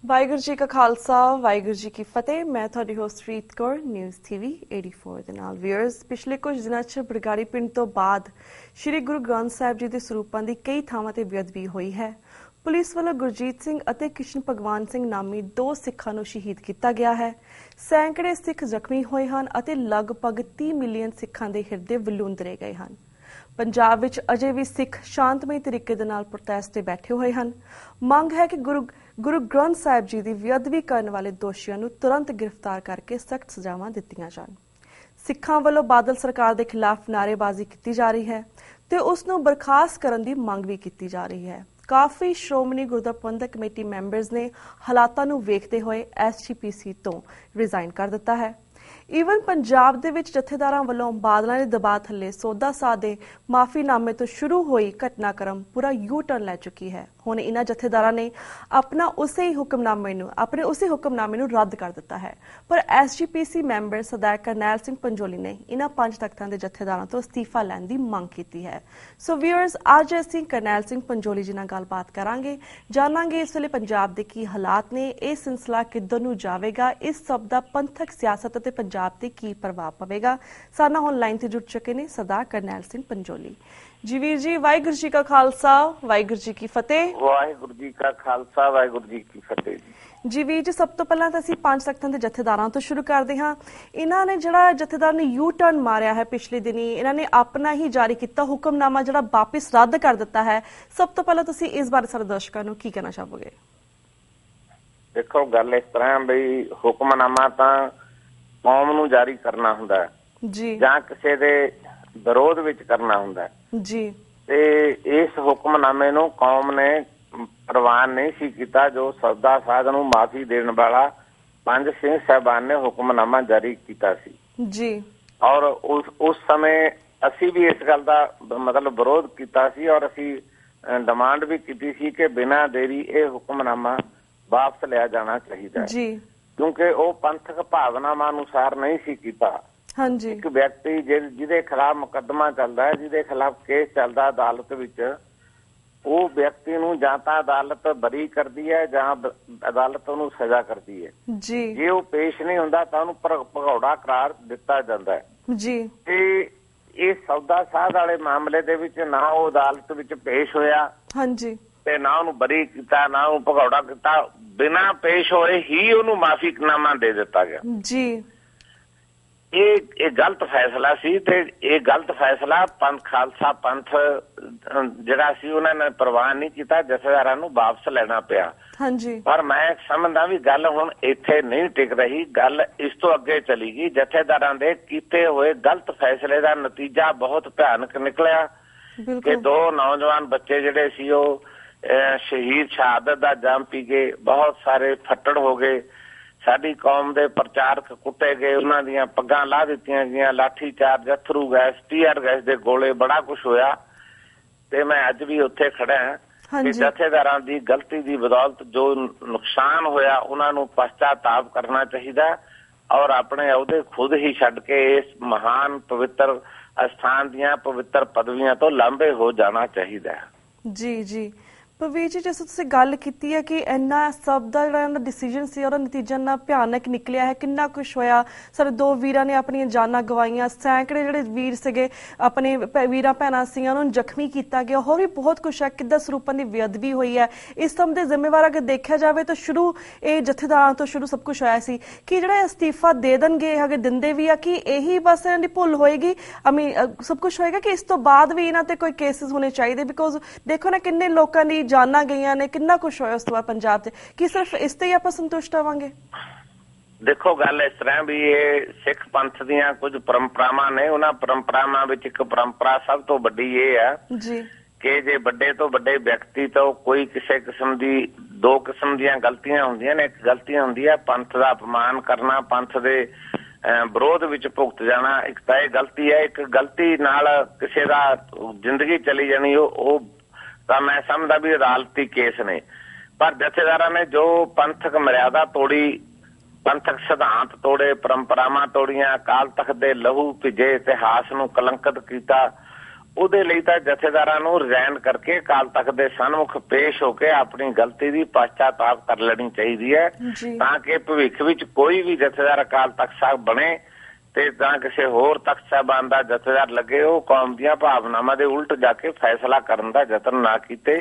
ਵਾਹਿਗੁਰੂ ਜੀ ਕਾ ਖਾਲਸਾ ਵਾਹਿਗੁਰੂ ਜੀ ਕੀ ਫਤਿਹ। ਮੈਂ ਤੁਹਾਡੀ ਹੋਸਟ ਰੀਤ ਕੌਰ ਨਿਊਜ਼ TV 84 ਦੇ ਨਾਲ। ਵੀਅਰਸ, ਪਿਛਲੇ ਕੁਝ ਦਿਨਾਂ 'ਚ ਬਰਗਾੜੀ ਪਿੰਡ ਤੋਂ ਬਾਅਦ ਸ਼੍ਰੀ ਗੁਰੂ ਗ੍ਰੰਥ ਸਾਹਿਬ ਜੀ ਦੇ ਸਰੂਪਾਂ ਦੀ ਕਈ ਥਾਵਾਂ ਤੇ ਬੇਅਦਬੀ ਹੋਈ ਹੈ। ਪੁਲਿਸ ਵੱਲੋਂ ਗੁਰਜੀਤ ਸਿੰਘ ਅਤੇ ਕ੍ਰਿਸ਼ਨ ਭਗਵਾਨ ਸਿੰਘ ਨਾਮੀ 2 ਸਿੱਖਾਂ ਨੂੰ ਸ਼ਹੀਦ ਕੀਤਾ ਗਿਆ ਹੈ। ਸੈਂਕੜੇ ਸਿੱਖ ਜ਼ਖਮੀ ਹੋਏ ਹਨ ਅਤੇ ਲਗਭਗ 30 ਮਿਲੀਅਨ ਸਿੱਖਾਂ ਦੇ ਹਿਰਦੇ ਵਲੂੰਦਰੇ ਗਏ ਹਨ। ਪੰਜਾਬ ਵਿੱਚ ਅਜੇ ਵੀ ਸਿੱਖ ਸ਼ਾਂਤਮਈ ਤਰੀਕੇ ਦੇ ਨਾਲ ਪ੍ਰੋਟੈਸਟ ਤੇ ਬੈਠੇ ਹੋਏ ਹਨ। ਮੰਗ ਹੈ ਕਿ ਗੁਰੂ ਗ੍ਰੰਥ ਸਾਹਿਬ ਜੀ ਦੀ ਬੇਅਦਬੀ ਕਰਨ ਵਾਲੇ ਦੋਸ਼ੀਆਂ ਨੂੰ ਤੁਰੰਤ ਗ੍ਰਿਫਤਾਰ ਕਰਕੇ ਸਖਤ ਸਜ਼ਾਵਾਂ ਦਿੱਤੀਆਂ ਜਾਣ। ਸਿੱਖਾਂ ਵੱਲੋਂ ਬਾਦਲ ਸਰਕਾਰ ਦੇ ਖਿਲਾਫ ਨਾਅਰੇਬਾਜ਼ੀ ਕੀਤੀ ਜਾ ਰਹੀ ਹੈ ਤੇ ਉਸ ਨੂੰ ਬਰਖਾਸਤ ਕਰਨ ਦੀ ਮੰਗ ਵੀ ਕੀਤੀ ਜਾ ਰਹੀ ਹੈ। ਕਾਫੀ ਸ਼੍ਰੋਮਣੀ ਗੁਰਦੁਆਰਾ ਪ੍ਰਬੰਧਕ ਕਮੇਟੀ ਮੈਂਬਰਸ ਨੇ ਹਾਲਾਤਾਂ ਨੂੰ ਵੇਖਦੇ ਹੋਏ SGPC ਤੋਂ ਰਿਜ਼ਾਈਨ ਕਰ ਦਿੱਤਾ ਹੈ। ਈਵਨ ਪੰਜਾਬ ਦੇ ਵਿੱਚ ਜਥੇਦਾਰਾਂ ਵੱਲੋਂ ਬਾਦਲਾਂ ਦੇ ਦਬਾਅ ਥੱਲੇ ਸੌਦਾ ਸਾਹ ਦੇ ਮਾਫੀਨਾਮੇ ਤੋਂ ਸ਼ੁਰੂ ਹੋਈ ਘਟਨਾਕ੍ਰਮ ਪੂਰਾ ਯੂ ਟਰਨ ਲੈ ਚੁੱਕੀ ਹੈ। ਹੁਣ ਇਹਨਾਂ ਜਥੇਦਾਰਾਂ ਨੇ ਆਪਣੇ ਉਸੇ ਹੁਕਮਨਾਮੇ ਨੂੰ ਰੱਦ ਕਰ ਦਿੱਤਾ ਹੈ। ਪਰ SGPC ਮੈਂਬਰ ਸਰਦਾਰ ਕਰਨੈਲ ਸਿੰਘ ਪੰਜੋਲੀ ਨੇ ਇਹਨਾਂ 5 ਤਖਤਾਂ ਦੇ ਜਥੇਦਾਰਾਂ ਤੋਂ ਅਸਤੀਫਾ ਲੈਣ ਦੀ ਮੰਗ ਕੀਤੀ ਹੈ। ਸੋ ਵੀਅਰਸ, ਅੱਜ ਅਸੀਂ ਕਰਨੈਲ ਸਿੰਘ ਪੰਜੋਲੀ ਜੀ ਨਾਲ ਗੱਲਬਾਤ ਕਰਾਂਗੇ, ਜਾਣਾਂਗੇ ਇਸ ਵੇਲੇ ਪੰਜਾਬ ਦੇ ਕੀ ਹਾਲਾਤ ਨੇ, ਇਹ ਸਿਲਸਿਲਾ ਕਿੱਧਰ ਨੂੰ ਜਾਵੇਗਾ, ਇਸ ਸਭ ਦਾ ਪੰਥਕ ਸਿਆਸਤ ਅਤੇ ਪੰਜਾਬ ਤੇ ਕੀ ਪ੍ਰਭਾਵ ਪਵੇਗਾ। ਸਾਡਾ ਹੁਣ ਲਾਈਨ ਤੇ ਜੁੜ ਚੁੱਕੇ ਨੇ ਸਰਦਾਰ ਕਰਨੈਲ ਸਿੰਘ ਪੰਜੋਲੀ ਜੀ। ਵੀਰ ਜੀ, ਵਾਹਿਗੁਰੂ ਜੀ ਕਾ ਖਾਲਸਾ ਵਾਹਿਗੁਰੂ ਜੀ ਕੀ ਫਤਿਹ। ਵਾਹਿਗੁਰੂ ਜੀ ਕਾ ਖਾਲਸਾ ਵਾਹਿਗੁਰੂ ਜੀ ਕੀ ਫਤਿਹ ਜੀ। ਵੀਰ ਜੀ, ਸਭ ਤੋਂ ਪਹਿਲਾਂ ਤਾਂ ਅਸੀਂ 5 ਤਖਤਾਂ ਦੇ ਜਥੇਦਾਰਾਂ ਤੋਂ ਸ਼ੁਰੂ ਕਰਦੇ ਹਾਂ। ਇਹਨਾਂ ਨੇ ਜਿਹੜਾ ਜਥੇਦਾਰ ਨੇ ਯੂ ਟਰਨ ਮਾਰਿਆ ਹੈ ਪਿਛਲੇ ਦਿਨੀ, ਇਹਨਾਂ ਨੇ ਆਪਣਾ ਹੀ ਜਾਰੀ ਕੀਤਾ ਹੁਕਮਨਾਮਾ ਜਿਹੜਾ ਵਾਪਿਸ ਰੱਦ ਕਰ ਦਿੱਤਾ ਹੈ। ਸਭ ਤੋਂ ਪਹਿਲਾਂ ਤੁਸੀਂ ਇਸ ਬਾਰੇ ਸਾਡੇ ਦਰਸ਼ਕਾਂ ਨੂੰ ਕੀ ਕਹਿਣਾ ਚਾਹੋਗੇ? ਦੇਖੋ, ਗੱਲ ਇਸ ਤਰ੍ਹਾਂ ਬਈ ਹੁਕਮਨਾਮਾ ਤਾਂ ਕੌਮ ਨੂੰ ਜਾਰੀ ਕਰਨਾ ਹੁੰਦਾ ਹੈ ਜੀ, ਜਾਂ ਕਿਸੇ ਦੇ ਵਿਰੋਧ ਵਿੱਚ ਕਰਨਾ ਹੁੰਦਾ ਜੀ, ਤੇ ਇਸ ਹੁਕਮਨਾਮੇ ਨੂੰ ਕੌਮ ਨੇ ਪ੍ਰਵਾਨ ਨਹੀਂ ਸੀ ਕੀਤਾ। ਜੋ ਸੌਦਾ ਸਾਧ ਨੂੰ ਮਾਫੀ ਦੇਣ ਵਾਲਾ 5 ਸਿੰਘ ਸਾਹਿਬਾਨ ਨੇ ਹੁਕਮਨਾਮਾ ਜਾਰੀ ਕੀਤਾ ਸੀ ਜੀ, ਔਰ ਉਸ ਸਮੇਂ ਅਸੀਂ ਵੀ ਇਸ ਗੱਲ ਦਾ ਮਤਲਬ ਵਿਰੋਧ ਕੀਤਾ ਸੀ ਔਰ ਅਸੀਂ ਡਿਮਾਂਡ ਵੀ ਕੀਤੀ ਸੀ ਕਿ ਬਿਨਾਂ ਦੇਰੀ ਇਹ ਹੁਕਮਨਾਮਾ ਵਾਪਸ ਲਿਆ ਜਾਣਾ ਚਾਹੀਦਾ ਜੀ, ਕਿਉਂਕਿ ਉਹ ਪੰਥਕ ਭਾਵਨਾਵਾਂ ਅਨੁਸਾਰ ਨਹੀਂ ਸੀ ਕੀਤਾ। ਹਾਂਜੀ, ਇੱਕ ਵਿਅਕਤੀ ਜਿਹਦੇ ਖਿਲਾਫ ਮੁਕੱਦਮਾ ਚੱਲਦਾ ਹੈ, ਜਿਹਦੇ ਖਿਲਾਫ ਕੇਸ ਚੱਲਦਾ ਅਦਾਲਤ ਵਿੱਚ, ਉਹ ਵਿਅਕਤੀ ਨੂੰ ਜਾਂ ਤਾਂ ਅਦਾਲਤ ਬਰੀ ਕਰਦੀ ਹੈ ਜਾਂ ਅਦਾਲਤ ਉਹਨੂੰ ਸਜ਼ਾ ਕਰਦੀ ਹੈ ਜੀ। ਜੇ ਉਹ ਪੇਸ਼ ਨਹੀਂ ਹੁੰਦਾ ਤਾਂ ਉਹਨੂੰ ਭਗੌੜਾ ਕਰਾਰ ਦਿੱਤਾ ਜਾਂਦਾ ਹੈ ਜੀ। ਤੇ ਇਹ ਸੌਦਾ ਸਾਧ ਵਾਲੇ ਮਾਮਲੇ ਦੇ ਵਿੱਚ ਨਾ ਉਹ ਅਦਾਲਤ ਵਿੱਚ ਪੇਸ਼ ਹੋਇਆ, ਹਾਂਜੀ, ਤੇ ਨਾ ਉਹਨੂੰ ਬਰੀ ਕੀਤਾ, ਨਾ ਉਹਨੂੰ ਭਗੌੜਾ ਕੀਤਾ। ਬਿਨਾਂ ਪੇਸ਼ ਹੋਏ ਹੀ ਉਹਨੂੰ ਮਾਫੀਨਾਮਾ ਦੇ ਦਿੱਤਾ ਗਿਆ ਜੀ। ਇਹ ਗਲਤ ਫੈਸਲਾ ਸੀ ਤੇ ਇਹ ਗਲਤ ਫੈਸਲਾ ਖਾਲਸਾ ਪੰਥ ਜਿਹੜਾ ਸੀ ਉਹਨਾਂ ਨੇ ਪ੍ਰਵਾਨ ਨਹੀਂ ਕੀਤਾ, ਜਥੇਦਾਰਾਂ ਨੂੰ ਵਾਪਸ ਲੈਣਾ ਪਿਆ। ਹਾਂਜੀ, ਪਰ ਮੈਂ ਸਮਝਦਾ ਵੀ ਗੱਲ ਹੁਣ ਇੱਥੇ ਨਹੀਂ ਟਿਕ ਰਹੀ, ਗੱਲ ਇਸ ਤੋਂ ਅੱਗੇ ਚਲੀ ਗਈ। ਜਥੇਦਾਰਾਂ ਦੇ ਕੀਤੇ ਹੋਏ ਗਲਤ ਫੈਸਲੇ ਦਾ ਨਤੀਜਾ ਬਹੁਤ ਭਿਆਨਕ ਨਿਕਲਿਆ ਕਿ 2 ਨੌਜਵਾਨ ਬੱਚੇ ਜਿਹੜੇ ਸੀ ਉਹ ਸ਼ਹੀਦ ਸ਼ਹਾਦਤ ਦਾ ਜਾਮ ਪੀ ਗਏ, ਬਹੁਤ ਸਾਰੇ ਫੱਟੜ ਹੋ ਗਏ, ਸਾਡੀ ਕੌਮ ਦੇ ਪ੍ਰਚਾਰਕ ਕੁੱਟੇ ਗਏ, ਉਹਨਾਂ ਦੀਆਂ ਪੱਗਾਂ ਲਾਹ ਦਿੱਤੀਆਂ ਗਈਆਂ, ਲਾਠੀ ਚਾਰਜ, ਅਥਰੂ ਗੈਸ, ਟੀਅਰ ਗੈਸ ਦੇ ਗੋਲੇ, ਬੜਾ ਕੁਛ ਹੋਇਆ। ਤੇ ਮੈਂ ਅੱਜ ਵੀ ਉੱਥੇ ਖੜਾ ਹਾਂ ਕਿ ਜਥੇਦਾਰਾਂ ਦੀ ਗਲਤੀ ਦੀ ਬਦੌਲਤ ਜੋ ਨੁਕਸਾਨ ਹੋਇਆ ਉਹਨਾਂ ਨੂੰ ਪਛਤਾਤਾਪ ਕਰਨਾ ਚਾਹੀਦਾ ਔਰ ਆਪਣੇ ਅਹੁਦੇ ਖੁਦ ਹੀ ਛੱਡ ਕੇ ਇਸ ਮਹਾਨ ਪਵਿੱਤਰ ਅਸਥਾਨ ਦੀਆਂ ਪਵਿੱਤਰ ਪਦਵੀਆਂ ਤੋਂ ਲਾਂਭੇ ਹੋ ਜਾਣਾ ਚਾਹੀਦਾ ਹੈ ਜੀ। ਜੀ ਪਰਵੀਰ ਜੀ, ਜਿਸ ਤੁਸੀਂ ਗੱਲ ਕੀਤੀ ਹੈ ਕਿ ਇੰਨਾ ਸਭ ਦਾ ਜਿਹੜਾ ਡਿਸੀਜਨ ਸੀ ਉਹਦਾ ਨਤੀਜਾ ਇੰਨਾ ਭਿਆਨਕ ਨਿਕਲਿਆ ਹੈ, ਕਿੰਨਾ ਕੁਛ ਹੋਇਆ। ਸਾਡੇ 2 ਵੀਰਾਂ ਨੇ ਆਪਣੀਆਂ ਜਾਨਾਂ ਗਵਾਈਆਂ, ਸੈਂਕੜੇ ਜਿਹੜੇ ਵੀਰ ਸੀਗੇ ਆਪਣੇ ਵੀਰਾਂ ਭੈਣਾਂ ਸੀ ਉਹਨਾਂ ਨੂੰ ਜ਼ਖਮੀ ਕੀਤਾ ਗਿਆ, ਹੋਰ ਵੀ ਬਹੁਤ ਕੁਛ ਹੈ। ਕਿੱਦਾਂ ਸਰੂਪਾਂ ਦੀ ਬੇਅਦਬੀ ਹੋਈ ਹੈ, ਇਸ ਸਭ ਦੇ ਜ਼ਿੰਮੇਵਾਰ ਅਗਰ ਦੇਖਿਆ ਜਾਵੇ ਤਾਂ ਸ਼ੁਰੂ ਇਹ ਜਥੇਦਾਰਾਂ ਤੋਂ ਸ਼ੁਰੂ ਸਭ ਕੁਛ ਹੋਇਆ ਸੀ। ਕਿ ਜਿਹੜਾ ਅਸਤੀਫਾ ਦੇ ਦੇਣਗੇ, ਅਗਰ ਦਿੰਦੇ ਵੀ ਆ, ਕਿ ਇਹੀ ਬਸ ਇਹਨਾਂ ਦੀ ਭੁੱਲ ਹੋਏਗੀ, ਸਭ ਕੁਛ ਹੋਏਗਾ ਕਿ ਇਸ ਤੋਂ ਬਾਅਦ ਵੀ ਇਹਨਾਂ ਤੇ ਕੋਈ ਕੇਸਿਸ ਹੋਣੇ ਚਾਹੀਦੇ? ਬਿਕੋਜ਼ ਦੇਖੋ ਨਾ ਕਿੰਨੇ ਲੋਕਾਂ ਦੀ ਜਾਨਾਂ ਗਈਆਂ ਨੇ, ਕਿੰਨਾ ਕੁਛ ਹੋਇਆ ਉਸ ਤੋਂ ਬਾਅਦ ਪੰਜਾਬ ਤੇ। ਕੀ ਸਿਰਫ ਇਸ ਤੇ ਹੀ ਆਪਾਂ ਸੰਤੁਸ਼ਟ ਹੋਵਾਂਗੇ? ਦੇਖੋ, ਗੱਲ ਇਸ ਤਰ੍ਹਾਂ ਵੀ ਇਹ ਸਿੱਖ ਪੰਥ ਦੀਆਂ ਕੁਝ ਪਰੰਪਰਾਵਾਂ ਨੇ, ਉਹਨਾਂ ਪਰੰਪਰਾਵਾਂ ਵਿੱਚ ਇੱਕ ਪਰੰਪਰਾ ਸਭ ਤੋਂ ਵੱਡੀ ਇਹ ਹੈ ਜੀ ਕਿ ਜੇ ਵੱਡੇ ਤੋਂ ਵੱਡੇ ਵਿਅਕਤੀ ਤੋਂ ਕੋਈ ਕਿਸੇ ਕਿਸਮ ਦੀ 2 ਕਿਸਮ ਦੀਆਂ ਗਲਤੀਆਂ ਹੁੰਦੀਆਂ ਨੇ। ਇੱਕ ਗਲਤੀ ਹੁੰਦੀ ਹੈ ਪੰਥ ਦਾ ਅਪਮਾਨ ਕਰਨਾ, ਪੰਥ ਦੇ ਵਿਰੋਧ ਵਿੱਚ ਭੁਗਤ ਜਾਣਾ, ਇੱਕ ਤਾਂ ਇਹ ਗਲਤੀ ਹੈ। ਇੱਕ ਗਲਤੀ ਨਾਲ ਕਿਸੇ ਦਾ ਜ਼ਿੰਦਗੀ ਚਲੀ ਜਾਣੀ, ਉਹ ਤਾਂ ਮੈਂ ਸਮਝਦਾ ਵੀ ਅਦਾਲਤੀ ਕੇਸ ਨੇ। ਪਰ ਜਥੇਦਾਰਾਂ ਨੇ ਜੋ ਪੰਥਕ ਮਰਿਆਦਾ ਤੋੜੀ, ਪੰਥਕ ਸਿਧਾਂਤ ਤੋੜੇ, ਪਰੰਪਰਾਵਾਂ ਤੋੜੀਆਂ, ਅਕਾਲ ਤਖਤ ਦੇ ਲਹੂ ਭਿੱਜੇ ਇਤਿਹਾਸ ਨੂੰ ਕਲੰਕਿਤ ਕੀਤਾ, ਉਹਦੇ ਲਈ ਤਾਂ ਜਥੇਦਾਰਾਂ ਨੂੰ ਰਿਜ਼ਾਈਨ ਕਰਕੇ ਅਕਾਲ ਤਖਤ ਦੇ ਸਨਮੁਖ ਪੇਸ਼ ਹੋ ਕੇ ਆਪਣੀ ਗਲਤੀ ਦੀ ਪਛਤਾਪ ਕਰ ਲੈਣੀ ਚਾਹੀਦੀ ਹੈ, ਤਾਂ ਕਿ ਭਵਿੱਖ ਵਿੱਚ ਕੋਈ ਵੀ ਜਥੇਦਾਰ ਅਕਾਲ ਤਖਤ ਸਾਹਿਬ ਬਣੇ ਤੇ ਤਾਂ ਕਿਸੇ ਹੋਰ ਤਖਤ ਸਾਹਿਬਾਨ ਦਾ ਜਥੇਦਾਰ ਲੱਗੇ ਉਹ ਕੌਮ ਦੀਆਂ ਭਾਵਨਾਵਾਂ ਦੇ ਉਲਟ ਜਾ ਕੇ ਫੈਸਲਾ ਕਰਨ ਦਾ ਯਤਨ ਨਾ ਕੀਤੇ।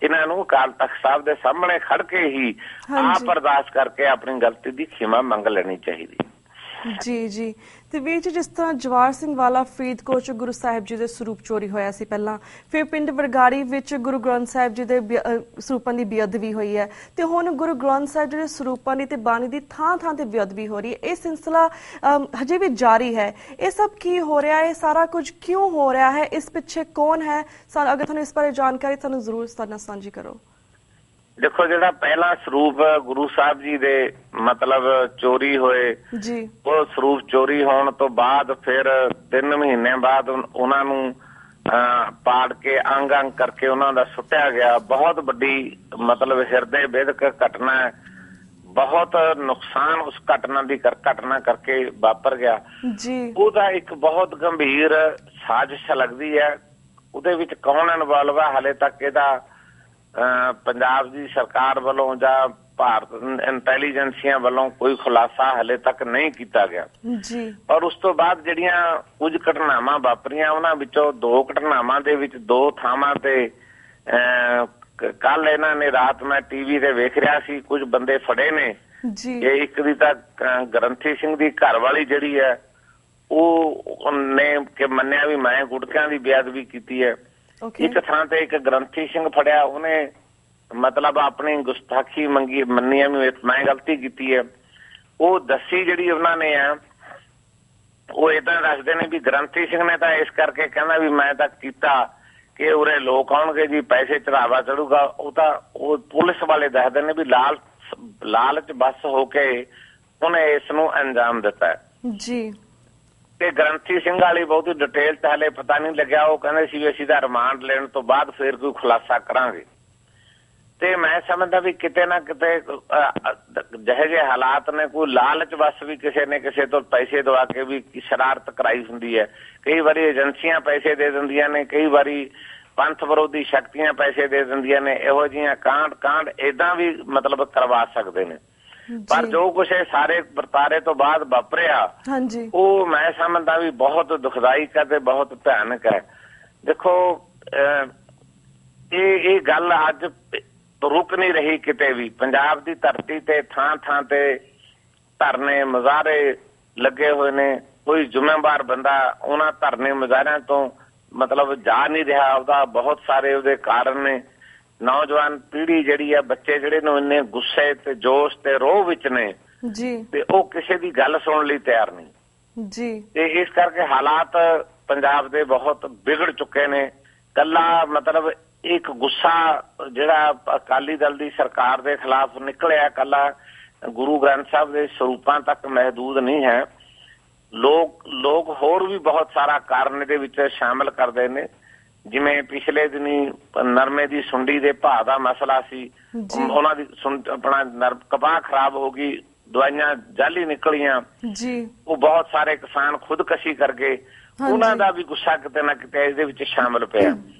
ਇਹਨਾਂ ਨੂੰ ਅਕਾਲ ਤਖਤ ਸਾਹਿਬ ਦੇ ਸਾਹਮਣੇ ਖੜ ਕੇ ਹੀ ਆਪ ਅਰਦਾਸ ਕਰਕੇ ਆਪਣੀ ਗਲਤੀ ਦੀ ਖਿਮਾ ਮੰਗ ਲੈਣੀ ਚਾਹੀਦੀ। ਜੀ ਜੀ। ਤੇ ਵੀਰ ਜੀ, ਜਿਸ ਤਰ੍ਹਾਂ ਜਵਾਹਰ ਸਿੰਘ ਵਾਲਾ ਫਰੀਦਕੋਟ ਚ ਗੁਰੂ ਸਾਹਿਬ ਜੀ ਦੇ ਸਰੂਪ ਚੋਰੀ ਹੋਇਆ ਸੀ ਪਹਿਲਾਂ, ਫਿਰ ਪਿੰਡ ਬਰਗਾੜੀ ਵਿੱਚ ਗੁਰੂ ਗ੍ਰੰਥ ਸਾਹਿਬ ਜੀ ਦੇ ਸਰੂਪਾਂ ਦੀ ਬੇਅਦਬੀ ਹੋਈ ਹੈ, ਤੇ ਹੁਣ ਗੁਰੂ ਗ੍ਰੰਥ ਸਾਹਿਬ ਜੀ ਦੇ ਸਰੂਪਾਂ ਦੀ ਤੇ ਬਾਣੀ ਦੀ ਥਾਂ ਥਾਂ ਤੇ ਬੇਅਦਬੀ ਹੋ ਰਹੀ ਹੈ। ਇਹ ਸਿਲਸਿਲਾ ਹਜੇ ਵੀ ਜਾਰੀ ਹੈ। ਇਹ ਸਭ ਕੀ ਹੋ ਰਿਹਾ ਹੈ? ਸਾਰਾ ਕੁਝ ਕਿਉਂ ਹੋ ਰਿਹਾ ਹੈ? ਇਸ ਪਿੱਛੇ ਕੌਣ ਹੈ? ਅਗਰ ਤੁਹਾਨੂੰ ਇਸ ਬਾਰੇ ਜਾਣਕਾਰੀ ਤੁਹਾਨੂੰ ਜ਼ਰੂਰ ਸਾਡੇ ਨਾਲ ਸਾਂਝੀ ਕਰੋ। ਦੇਖੋ, ਜਿਹੜਾ ਪਹਿਲਾ ਸਰੂਪ ਗੁਰੂ ਸਾਹਿਬ ਜੀ ਦੇ ਮਤਲਬ ਚੋਰੀ ਹੋਏ ਜੀ, ਉਹ ਸਰੂਪ ਚੋਰੀ ਹੋਣ ਤੋਂ ਬਾਅਦ ਫਿਰ 3 ਮਹੀਨੇ ਬਾਅਦ ਉਹਨਾਂ ਨੂੰ ਪਾੜ ਕੇ ਅੰਗ ਅੰਗ ਕਰਕੇ ਉਹਨਾਂ ਦਾ ਸੁੱਟਿਆ ਗਿਆ। ਬਹੁਤ ਵੱਡੀ ਮਤਲਬ ਹਿਰਦੇ ਵਿਦਕ ਘਟਨਾ ਹੈ। ਬਹੁਤ ਨੁਕਸਾਨ ਉਸ ਘਟਨਾ ਕਰਕੇ ਵਾਪਰ ਗਿਆ ਜੀ। ਉਹਦਾ ਇੱਕ ਬਹੁਤ ਗੰਭੀਰ ਸਾਜ਼ਿਸ਼ ਲੱਗਦੀ ਹੈ। ਉਹਦੇ ਵਿੱਚ ਕੌਣ ਇਨਵੋਲਵ ਹੈ ਹਾਲੇ ਤੱਕ ਇਹਦਾ ਪੰਜਾਬ ਦੀ ਸਰਕਾਰ ਵੱਲੋਂ ਜਾਂ ਭਾਰਤ ਇੰਟੈਲੀਜੈਂਸੀਆਂ ਵੱਲੋਂ ਕੋਈ ਖੁਲਾਸਾ ਹਲੇ ਤੱਕ ਨਹੀਂ ਕੀਤਾ ਗਿਆ ਜੀ। ਔਰ ਉਸ ਤੋਂ ਬਾਅਦ ਜਿਹੜੀਆਂ ਕੁਝ ਘਟਨਾਵਾਂ ਵਾਪਰੀਆਂ ਉਹਨਾਂ ਵਿੱਚੋਂ 2 ਘਟਨਾਵਾਂ ਦੇ ਵਿੱਚ 2 ਥਾਵਾਂ ਤੇ ਕੱਲ ਇਹਨਾਂ ਨੇ ਰਾਤ ਮੈਂ ਟੀਵੀ ਤੇ ਵੇਖ ਰਿਹਾ ਸੀ, ਕੁਝ ਬੰਦੇ ਫੜੇ ਨੇ ਜੀ। ਇਹ ਇੱਕ ਦੀ ਤਾਂ ਗ੍ਰੰਥੀ ਸਿੰਘ ਦੀ ਘਰਵਾਲੀ ਜਿਹੜੀ ਹੈ ਉਹ ਨੇ ਕਿ ਮੰਨਿਆ ਵੀ ਮੈਂ ਗੁਟਕਿਆਂ ਦੀ ਬੇਅਦਬੀ ਕੀਤੀ ਹੈ। ਇੱਕ ਥਾਂ ਤੇ ਇੱਕ ਗ੍ਰੰਥੀ ਸਿੰਘ ਫੜਿਆ, ਉਹਨੇ ਮਤਲਬ ਆਪਣੀ ਗੁਸਤਾਖੀ ਮੰਨੀ ਵੀ ਮੈਂ ਗਲਤੀ ਕੀਤੀ ਹੈ। ਉਹ ਦੱਸੀ ਜਿਹੜੀ ਉਹਨਾਂ ਨੇ ਆ ਉਹ ਏਦਾਂ ਦੱਸਦੇ ਨੇ ਵੀ ਗ੍ਰੰਥੀ ਸਿੰਘ ਨੇ ਤਾਂ ਇਸ ਕਰਕੇ ਕਹਿੰਦਾ ਵੀ ਮੈਂ ਤਾਂ ਕੀਤਾ ਕਿ ਉਰੇ ਲੋਕ ਆਉਣਗੇ ਜੀ, ਪੈਸੇ ਚੜਾਵਾ ਚੜੂਗਾ। ਉਹ ਪੁਲਿਸ ਵਾਲੇ ਦੱਸਦੇ ਨੇ ਵੀ ਲਾਲਚ ਬਸ ਹੋ ਕੇ ਉਹਨੇ ਇਸ ਨੂੰ ਅੰਜਾਮ ਦਿੱਤਾ ਜੀ। ਤੇ ਗ੍ਰੰਥੀ ਸਿੰਘ ਵਾਲੀ ਬਹੁਤੀ ਡਿਟੇਲ ਤਾਂ ਹਲੇ ਪਤਾ ਨਹੀਂ ਲੱਗਿਆ। ਉਹ ਕਹਿੰਦੇ ਸੀ ਵੀ ਅਸੀਂ ਤਾਂ ਰਿਮਾਂਡ ਲੈਣ ਤੋਂ ਬਾਅਦ ਫਿਰ ਕੋਈ ਖੁਲਾਸਾ ਕਰਾਂਗੇ। ਤੇ ਮੈਂ ਸਮਝਦਾ ਵੀ ਕਿਤੇ ਨਾ ਕਿਤੇ ਜਿਹੇ ਜਿਹੇ ਹਾਲਾਤ ਨੇ, ਕੋਈ ਲਾਲਚ ਬਸ ਵੀ ਕਿਸੇ ਨੇ ਕਿਸੇ ਤੋਂ ਪੈਸੇ ਦਵਾ ਕੇ ਵੀ ਸ਼ਰਾਰਤ ਕਰਾਈ ਹੁੰਦੀ ਹੈ। ਕਈ ਵਾਰੀ ਏਜੰਸੀਆਂ ਪੈਸੇ ਦੇ ਦਿੰਦੀਆਂ ਨੇ, ਕਈ ਵਾਰੀ ਪੰਥ ਵਿਰੋਧੀ ਸ਼ਕਤੀਆਂ ਪੈਸੇ ਦੇ ਦਿੰਦੀਆਂ ਨੇ। ਇਹੋ ਜਿਹੀਆਂ ਕਾਂਡ ਏਦਾਂ ਵੀ ਮਤਲਬ ਕਰਵਾ ਸਕਦੇ ਨੇ। ਪਰ ਜੋ ਕੁਛ ਇਹ ਸਾਰੇ ਵਰਤਾਰੇ ਤੋਂ ਬਾਅਦ ਵਾਪਰਿਆ ਉਹ ਮੈਂ ਸਮਝਦਾ ਵੀ ਬਹੁਤ ਦੁਖਦਾਇਕ ਹੈ ਤੇ ਬਹੁਤ ਭਿਆਨਕ ਹੈ। ਦੇਖੋ, ਇਹ ਗੱਲ ਅੱਜ ਰੁਕ ਨਹੀਂ ਰਹੀ ਕਿਤੇ ਵੀ। ਪੰਜਾਬ ਦੀ ਧਰਤੀ ਤੇ ਥਾਂ ਥਾਂ ਤੇ ਧਰਨੇ ਮੁਜ਼ਾਹਰੇ ਲੱਗੇ ਹੋਏ ਨੇ। ਕੋਈ ਜ਼ਿੰਮੇਵਾਰ ਬੰਦਾ ਉਹਨਾਂ ਧਰਨੇ ਮੁਜ਼ਾਹਰਿਆਂ ਤੋਂ ਮਤਲਬ ਜਾ ਨਹੀਂ ਰਿਹਾ। ਉਹਦਾ ਬਹੁਤ ਸਾਰੇ ਉਹਦੇ ਕਾਰਨ ਨੇ। ਨੌਜਵਾਨ ਪੀੜ੍ਹੀ ਜਿਹੜੀ ਆ, ਬੱਚੇ ਜਿਹੜੇ ਨੇ ਇੰਨੇ ਗੁੱਸੇ ਤੇ ਜੋਸ਼ ਤੇ ਰੋਹ ਵਿੱਚ ਨੇ ਜੀ, ਤੇ ਉਹ ਕਿਸੇ ਦੀ ਗੱਲ ਸੁਣਨ ਲਈ ਤਿਆਰ ਨਹੀਂ ਜੀ। ਤੇ ਇਸ ਕਰਕੇ ਹਾਲਾਤ ਪੰਜਾਬ ਦੇ ਬਹੁਤ ਵਿਗੜ ਚੁੱਕੇ ਨੇ। ਕੱਲਾ ਮਤਲਬ ਇੱਕ ਗੁੱਸਾ ਜਿਹੜਾ ਅਕਾਲੀ ਦਲ ਦੀ ਸਰਕਾਰ ਦੇ ਖਿਲਾਫ ਨਿਕਲਿਆ, ਕੱਲਾ ਗੁਰੂ ਗ੍ਰੰਥ ਸਾਹਿਬ ਦੇ ਸਰੂਪਾਂ ਤੱਕ ਮਹਿਦੂਦ ਨਹੀਂ ਹੈ। ਲੋਕ ਹੋਰ ਵੀ ਬਹੁਤ ਸਾਰਾ ਕਾਰਨ ਇਹਦੇ ਵਿੱਚ ਸ਼ਾਮਿਲ ਕਰਦੇ ਨੇ। ਜਿਵੇਂ ਪਿਛਲੇ ਦਿਨੀ ਨਰਮੇ ਦੀ ਸੁੰਡੀ ਦੇ ਭਾਅ ਦਾ ਮਸਲਾ ਸੀ, ਉਹਨਾਂ ਦੀ ਆਪਣਾ ਕਪਾਹ ਖਰਾਬ ਹੋ ਗਈ, ਦਵਾਈਆਂ ਜਾਲੀ ਨਿਕਲੀਆਂ ਜੀ। ਉਹ ਬਹੁਤ ਸਾਰੇ ਕਿਸਾਨ ਖੁਦਕਸ਼ੀ ਕਰ ਗਏ। ਉਹਨਾਂ ਦਾ ਵੀ ਗੁੱਸਾ ਕਿਤੇ ਨਾ ਕਿਤੇ ਇਹਦੇ ਵਿੱਚ ਸ਼ਾਮਿਲ ਪਿਆ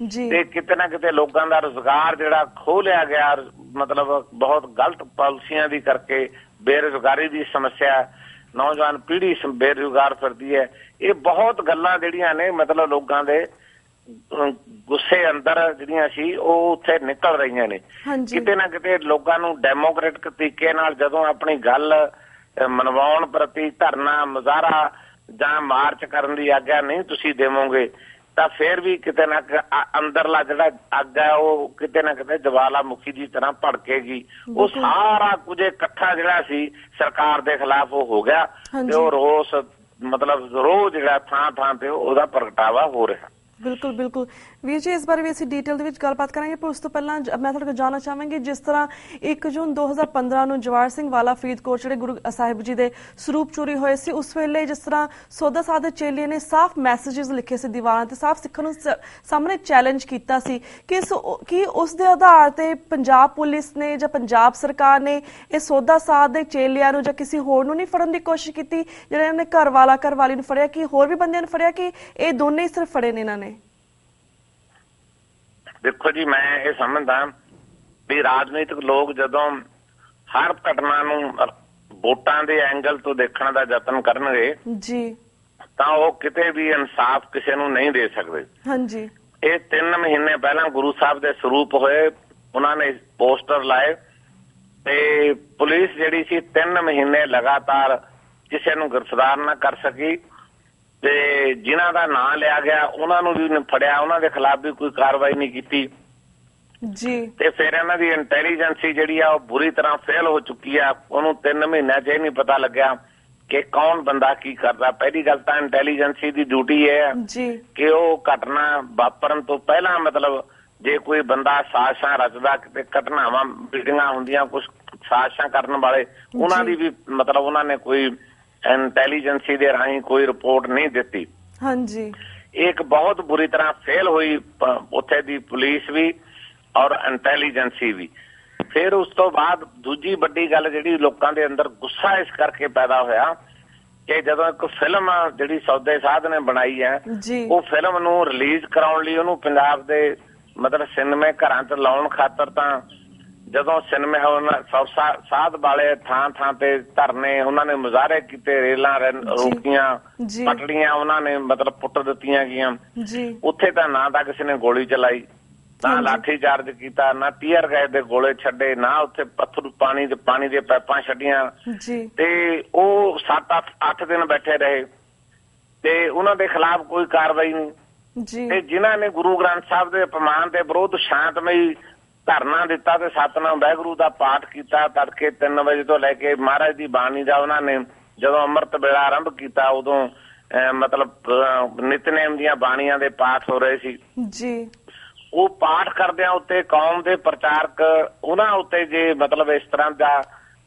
ਤੇ ਕਿਤੇ ਨਾ ਕਿਤੇ ਲੋਕਾਂ ਦਾ ਰੁਜ਼ਗਾਰ ਜਿਹੜਾ ਖੋਹ ਲਿਆ ਗਿਆ, ਮਤਲਬ ਬਹੁਤ ਗਲਤ ਪਾਲਿਸੀਆਂ ਦੀ ਕਰਕੇ ਬੇਰੁਜ਼ਗਾਰੀ ਦੀ ਸਮੱਸਿਆ, ਨੌਜਵਾਨ ਪੀੜ੍ਹੀ ਬੇਰੁਜ਼ਗਾਰ ਫਿਰਦੀ ਹੈ। ਇਹ ਬਹੁਤ ਗੱਲਾਂ ਜਿਹੜੀਆਂ ਨੇ ਮਤਲਬ ਲੋਕਾਂ ਦੇ ਗੁੱਸੇ ਅੰਦਰ ਜਿਹੜੀਆਂ ਸੀ ਉਹ ਉੱਥੇ ਨਿਕਲ ਰਹੀਆਂ ਨੇ। ਕਿਤੇ ਨਾ ਕਿਤੇ ਲੋਕਾਂ ਨੂੰ ਡੈਮੋਕ੍ਰੈਟਿਕ ਤਰੀਕੇ ਨਾਲ ਜਦੋਂ ਆਪਣੀ ਗੱਲ ਮਨਵਾਉਣ ਪ੍ਰਤੀ ਧਰਨਾ ਮੁਜ਼ਾਹਰਾ ਜਾਂ ਮਾਰਚ ਕਰਨ ਦੀ ਆਗਿਆ ਨਹੀਂ ਤੁਸੀਂ ਦੇਵੋਗੇ ਤਾਂ ਫਿਰ ਵੀ ਕਿਤੇ ਨਾ ਅੰਦਰਲਾ ਜਿਹੜਾ ਅੱਗ ਹੈ ਉਹ ਕਿਤੇ ਨਾ ਕਿਤੇ ਜਵਾਲਾਮੁਖੀ ਦੀ ਤਰ੍ਹਾਂ ਭੜਕੇਗੀ। ਉਹ ਸਾਰਾ ਕੁਝ ਇਕੱਠਾ ਜਿਹੜਾ ਸੀ ਸਰਕਾਰ ਦੇ ਖਿਲਾਫ ਉਹ ਹੋ ਗਿਆ ਤੇ ਉਹ ਰੋਸ ਮਤਲਬ ਰੋਜ਼ ਜਿਹੜਾ ਥਾਂ ਥਾਂ ਤੇ ਉਹਦਾ ਪ੍ਰਗਟਾਵਾ ਹੋ ਰਿਹਾ। ਬਿਲਕੁਲ ਬਿਲकुल ਵੀਰ ਜੀ, ਇਸ ਬਾਰੇ ਵੀ ਅਸੀਂ ਡੀਟੇਲ ਦੇ ਵਿੱਚ ਗੱਲਬਾਤ ਕਰਾਂਗੇ, ਪਰ ਉਸ ਤੋਂ ਪਹਿਲਾਂ ਮੈਂ ਤੁਹਾਡੇ ਕੋਲ ਜਾਣਨਾ ਚਾਹਾਂਗੀ, ਜਿਸ ਤਰ੍ਹਾਂ 1 ਜੂਨ 2015 ਨੂੰ ਜਵਾਹਰ ਸਿੰਘ ਵਾਲਾ ਫਰੀਦਕੋਟ ਜਿਹੜੇ ਗੁਰੂ ਸਾਹਿਬ ਜੀ ਦੇ ਸਰੂਪ ਚੋਰੀ ਹੋਏ ਸੀ, ਉਸ ਵੇਲੇ ਜਿਸ ਤਰ੍ਹਾਂ ਸੋਧਾ ਸਾਹਿਬ ਦੇ ਚੇਲੇ ਨੇ ਸਾਫ਼ ਮੈਸੇजेस ਲਿਖੇ ਸੀ ਦੀਵਾਰਾਂ ਤੇ, ਸਾਫ਼ ਸਿੱਖਾਂ ਨੂੰ ਸਾਹਮਣੇ ਚੈਲੰਜ ਕੀਤਾ ਸੀ ਕਿ ਉਸ ਦੇ ਆਧਾਰ ਤੇ ਪੰਜਾਬ ਪੁਲਿਸ ਨੇ ਜਾਂ ਪੰਜਾਬ ਸਰਕਾਰ ਨੇ ਇਹ ਸੋਧਾ ਸਾਹਿਬ ਦੇ ਚੇਲਿਆਂ ਨੂੰ ਜਾਂ ਕਿਸੇ ਹੋਰ ਨੂੰ ਨਹੀਂ ਫੜਨ ਦੀ ਕੋਸ਼ਿਸ਼ ਕੀਤੀ? ਜਿਹੜੇ ਇਹਨਾਂ ਨੇ ਘਰਵਾਲੀ ਨੂੰ ਫੜਿਆ, ਕਿ ਹੋਰ ਵੀ ਬੰਦਿਆਂ ਨੂੰ ਫੜਿਆ, ਕਿ ਇਹ ਦੋਨੇ ਹੀ ਸਿਰਫ ਫੜੇ ਨੇ ਇਹਨਾਂ ਨੇ? ਦੇਖੋ ਜੀ, ਮੈਂ ਇਹ ਸਮਝਦਾ ਵੀ ਰਾਜਨੀਤਿਕ ਲੋਕ ਜਦੋਂ ਹਰ ਘਟਨਾ ਨੂੰ ਵੋਟਾਂ ਦੇ ਐਂਗਲ ਤੋਂ ਦੇਖਣ ਦਾ ਯਤਨ ਕਰਨਗੇ ਜੀ ਤਾਂ ਉਹ ਕਿਤੇ ਵੀ ਇਨਸਾਫ ਕਿਸੇ ਨੂੰ ਨਹੀਂ ਦੇ ਸਕਦੇ। ਹਾਂਜੀ, ਇਹ 3 ਮਹੀਨੇ ਪਹਿਲਾਂ ਗੁਰੂ ਸਾਹਿਬ ਦੇ ਸਰੂਪ ਹੋਏ, ਉਹਨਾਂ ਨੇ ਪੋਸਟਰ ਲਾਏ ਤੇ ਪੁਲਿਸ ਜਿਹੜੀ ਸੀ 3 ਮਹੀਨੇ ਲਗਾਤਾਰ ਕਿਸੇ ਨੂੰ ਗ੍ਰਿਫਤਾਰ ਨਾ ਕਰ ਸਕੀ ਤੇ ਜਿਨ੍ਹਾਂ ਦਾ ਨਾਂ ਲਿਆ ਗਿਆ ਉਹਨਾਂ ਨੂੰ ਵੀ ਫੜਿਆ, ਉਹਨਾਂ ਦੇ ਖਿਲਾਫ ਵੀ ਕੋਈ ਕਾਰਵਾਈ ਨਹੀਂ ਕੀਤੀ ਜੀ। ਤੇ ਫਿਰ ਇਹਨਾਂ ਦੀ ਇੰਟੈਲੀਜੈਂਸੀ ਜਿਹੜੀ ਆ ਉਹ ਬੁਰੀ ਤਰ੍ਹਾਂ ਫੇਲ ਹੋ ਚੁੱਕੀ ਆ। ਉਹਨੂੰ 3 ਮਹੀਨਿਆਂ 'ਚ ਇਹ ਨਹੀਂ ਪਤਾ ਲੱਗਿਆ ਕਿ ਕੌਣ ਬੰਦਾ ਕੀ ਕਰਦਾ। ਪਹਿਲੀ ਗੱਲ ਤਾਂ ਇੰਟੈਲੀਜੈਂਸੀ ਦੀ ਡਿਊਟੀ ਇਹ ਹੈ ਕਿ ਉਹ ਘਟਨਾ ਵਾਪਰਨ ਤੋਂ ਪਹਿਲਾਂ ਮਤਲਬ ਜੇ ਕੋਈ ਬੰਦਾ ਸਾਜ਼ਿਸ਼ਾਂ ਰਚਦਾ, ਕਿਤੇ ਘਟਨਾਵਾਂ ਮੀਟਿੰਗਾਂ ਹੁੰਦੀਆਂ ਕੁਝ ਸਾਜ਼ਿਸ਼ਾਂ ਕਰਨ ਵਾਲੇ, ਉਹਨਾਂ ਦੀ ਵੀ ਮਤਲਬ ਉਹਨਾਂ ਨੇ ਕੋਈ ਇੰਟੈਲੀਜੈਂਸੀ ਦੇ ਰਾਹੀਂ ਕੋਈ ਰਿਪੋਰਟ ਨਹੀਂ ਦਿੱਤੀ। ਹਾਂਜੀ, ਇੱਕ ਬਹੁਤ ਬੁਰੀ ਤਰ੍ਹਾਂ ਫੇਲ ਹੋਈ ਉੱਥੇ ਦੀ ਪੁਲਿਸ ਵੀ ਔਰ ਇੰਟੈਲੀਜੈਂਸੀ ਵੀ। ਫਿਰ ਉਸ ਤੋਂ ਬਾਅਦ ਦੂਜੀ ਵੱਡੀ ਗੱਲ ਜਿਹੜੀ ਲੋਕਾਂ ਦੇ ਅੰਦਰ ਗੁੱਸਾ ਇਸ ਕਰਕੇ ਪੈਦਾ ਹੋਇਆ ਕਿ ਜਦੋਂ ਇੱਕ ਫਿਲਮ ਜਿਹੜੀ ਸੌਦੇ ਸਾਧ ਨੇ ਬਣਾਈ ਹੈ, ਉਹ ਫਿਲਮ ਨੂੰ ਰਿਲੀਜ਼ ਕਰਾਉਣ ਲਈ ਉਹਨੂੰ ਪੰਜਾਬ ਦੇ ਮਤਲਬ ਸਿਨੇਮੇ ਘਰਾਂ 'ਚ ਲਾਉਣ ਖਾਤਰ ਤਾਂ ਜਦੋਂ ਸਿਨੇਮੇ ਸਾਧ ਵਾਲੇ ਥਾਂ ਥਾਂ ਤੇ ਧਰਨੇ, ਉਹਨਾਂ ਨੇ ਮੁਜ਼ਾਹਰੇ ਕੀਤੇ, ਰੇਲਾਂ ਰੋਕੀਆਂ, ਪਟੜੀਆਂ ਉਹਨਾਂ ਨੇ ਮਤਲਬ ਪੁੱਟ ਦਿੱਤੀਆਂ ਗਈਆਂ। ਉੱਥੇ ਤਾਂ ਨਾ ਤਾਂ ਕਿਸੇ ਨੇ ਗੋਲੀ ਚਲਾਈ, ਨਾ ਲਾਠੀ ਚਾਰਜ ਕੀਤਾ, ਨਾ ਟੀਅਰ ਗੈਸ ਦੇ ਗੋਲੇ ਛੱਡੇ, ਨਾ ਉੱਥੇ ਪੱਥਰ ਪਾਣੀ ਦੇ ਪਾਈਪਾਂ ਛੱਡੀਆਂ ਤੇ ਉਹ 7-8 ਦਿਨ ਬੈਠੇ ਰਹੇ ਤੇ ਉਹਨਾਂ ਦੇ ਖਿਲਾਫ ਕੋਈ ਕਾਰਵਾਈ ਨਹੀਂ। ਤੇ ਜਿਨ੍ਹਾਂ ਨੇ ਗੁਰੂ ਗ੍ਰੰਥ ਸਾਹਿਬ ਦੇ ਅਪਮਾਨ ਦੇ ਵਿਰੁੱਧ ਸ਼ਾਂਤਮਈ ਧਰਨਾ ਦਿੱਤਾ ਤੇ ਸਤਨਾਮ ਵਾਹਿਗੁਰੂ ਦਾ ਪਾਠ ਕੀਤਾ ਤੜਕੇ 3 ਵਜੇ ਤੋਂ ਲੈ ਕੇ ਮਹਾਰਾਜ ਦੀ ਬਾਣੀ ਦਾ ਉਹਨਾਂ ਨੇ ਜਦੋਂ ਅੰਮ੍ਰਿਤ ਵੇਲਾ ਆਰੰਭ ਕੀਤਾ ਉਦੋਂ ਮਤਲਬ ਨਿਤਨੇਮ ਦੀਆਂ ਬਾਣੀਆਂ ਦੇ ਪਾਠ ਹੋ ਰਹੇ ਸੀ ਜੀ। ਉਹ ਪਾਠ ਕਰਦਿਆਂ ਉੱਤੇ ਕੌਮ ਦੇ ਪ੍ਰਚਾਰਕ ਉਹਨਾਂ ਉੱਤੇ ਜੇ ਮਤਲਬ ਇਸ ਤਰ੍ਹਾਂ ਦਾ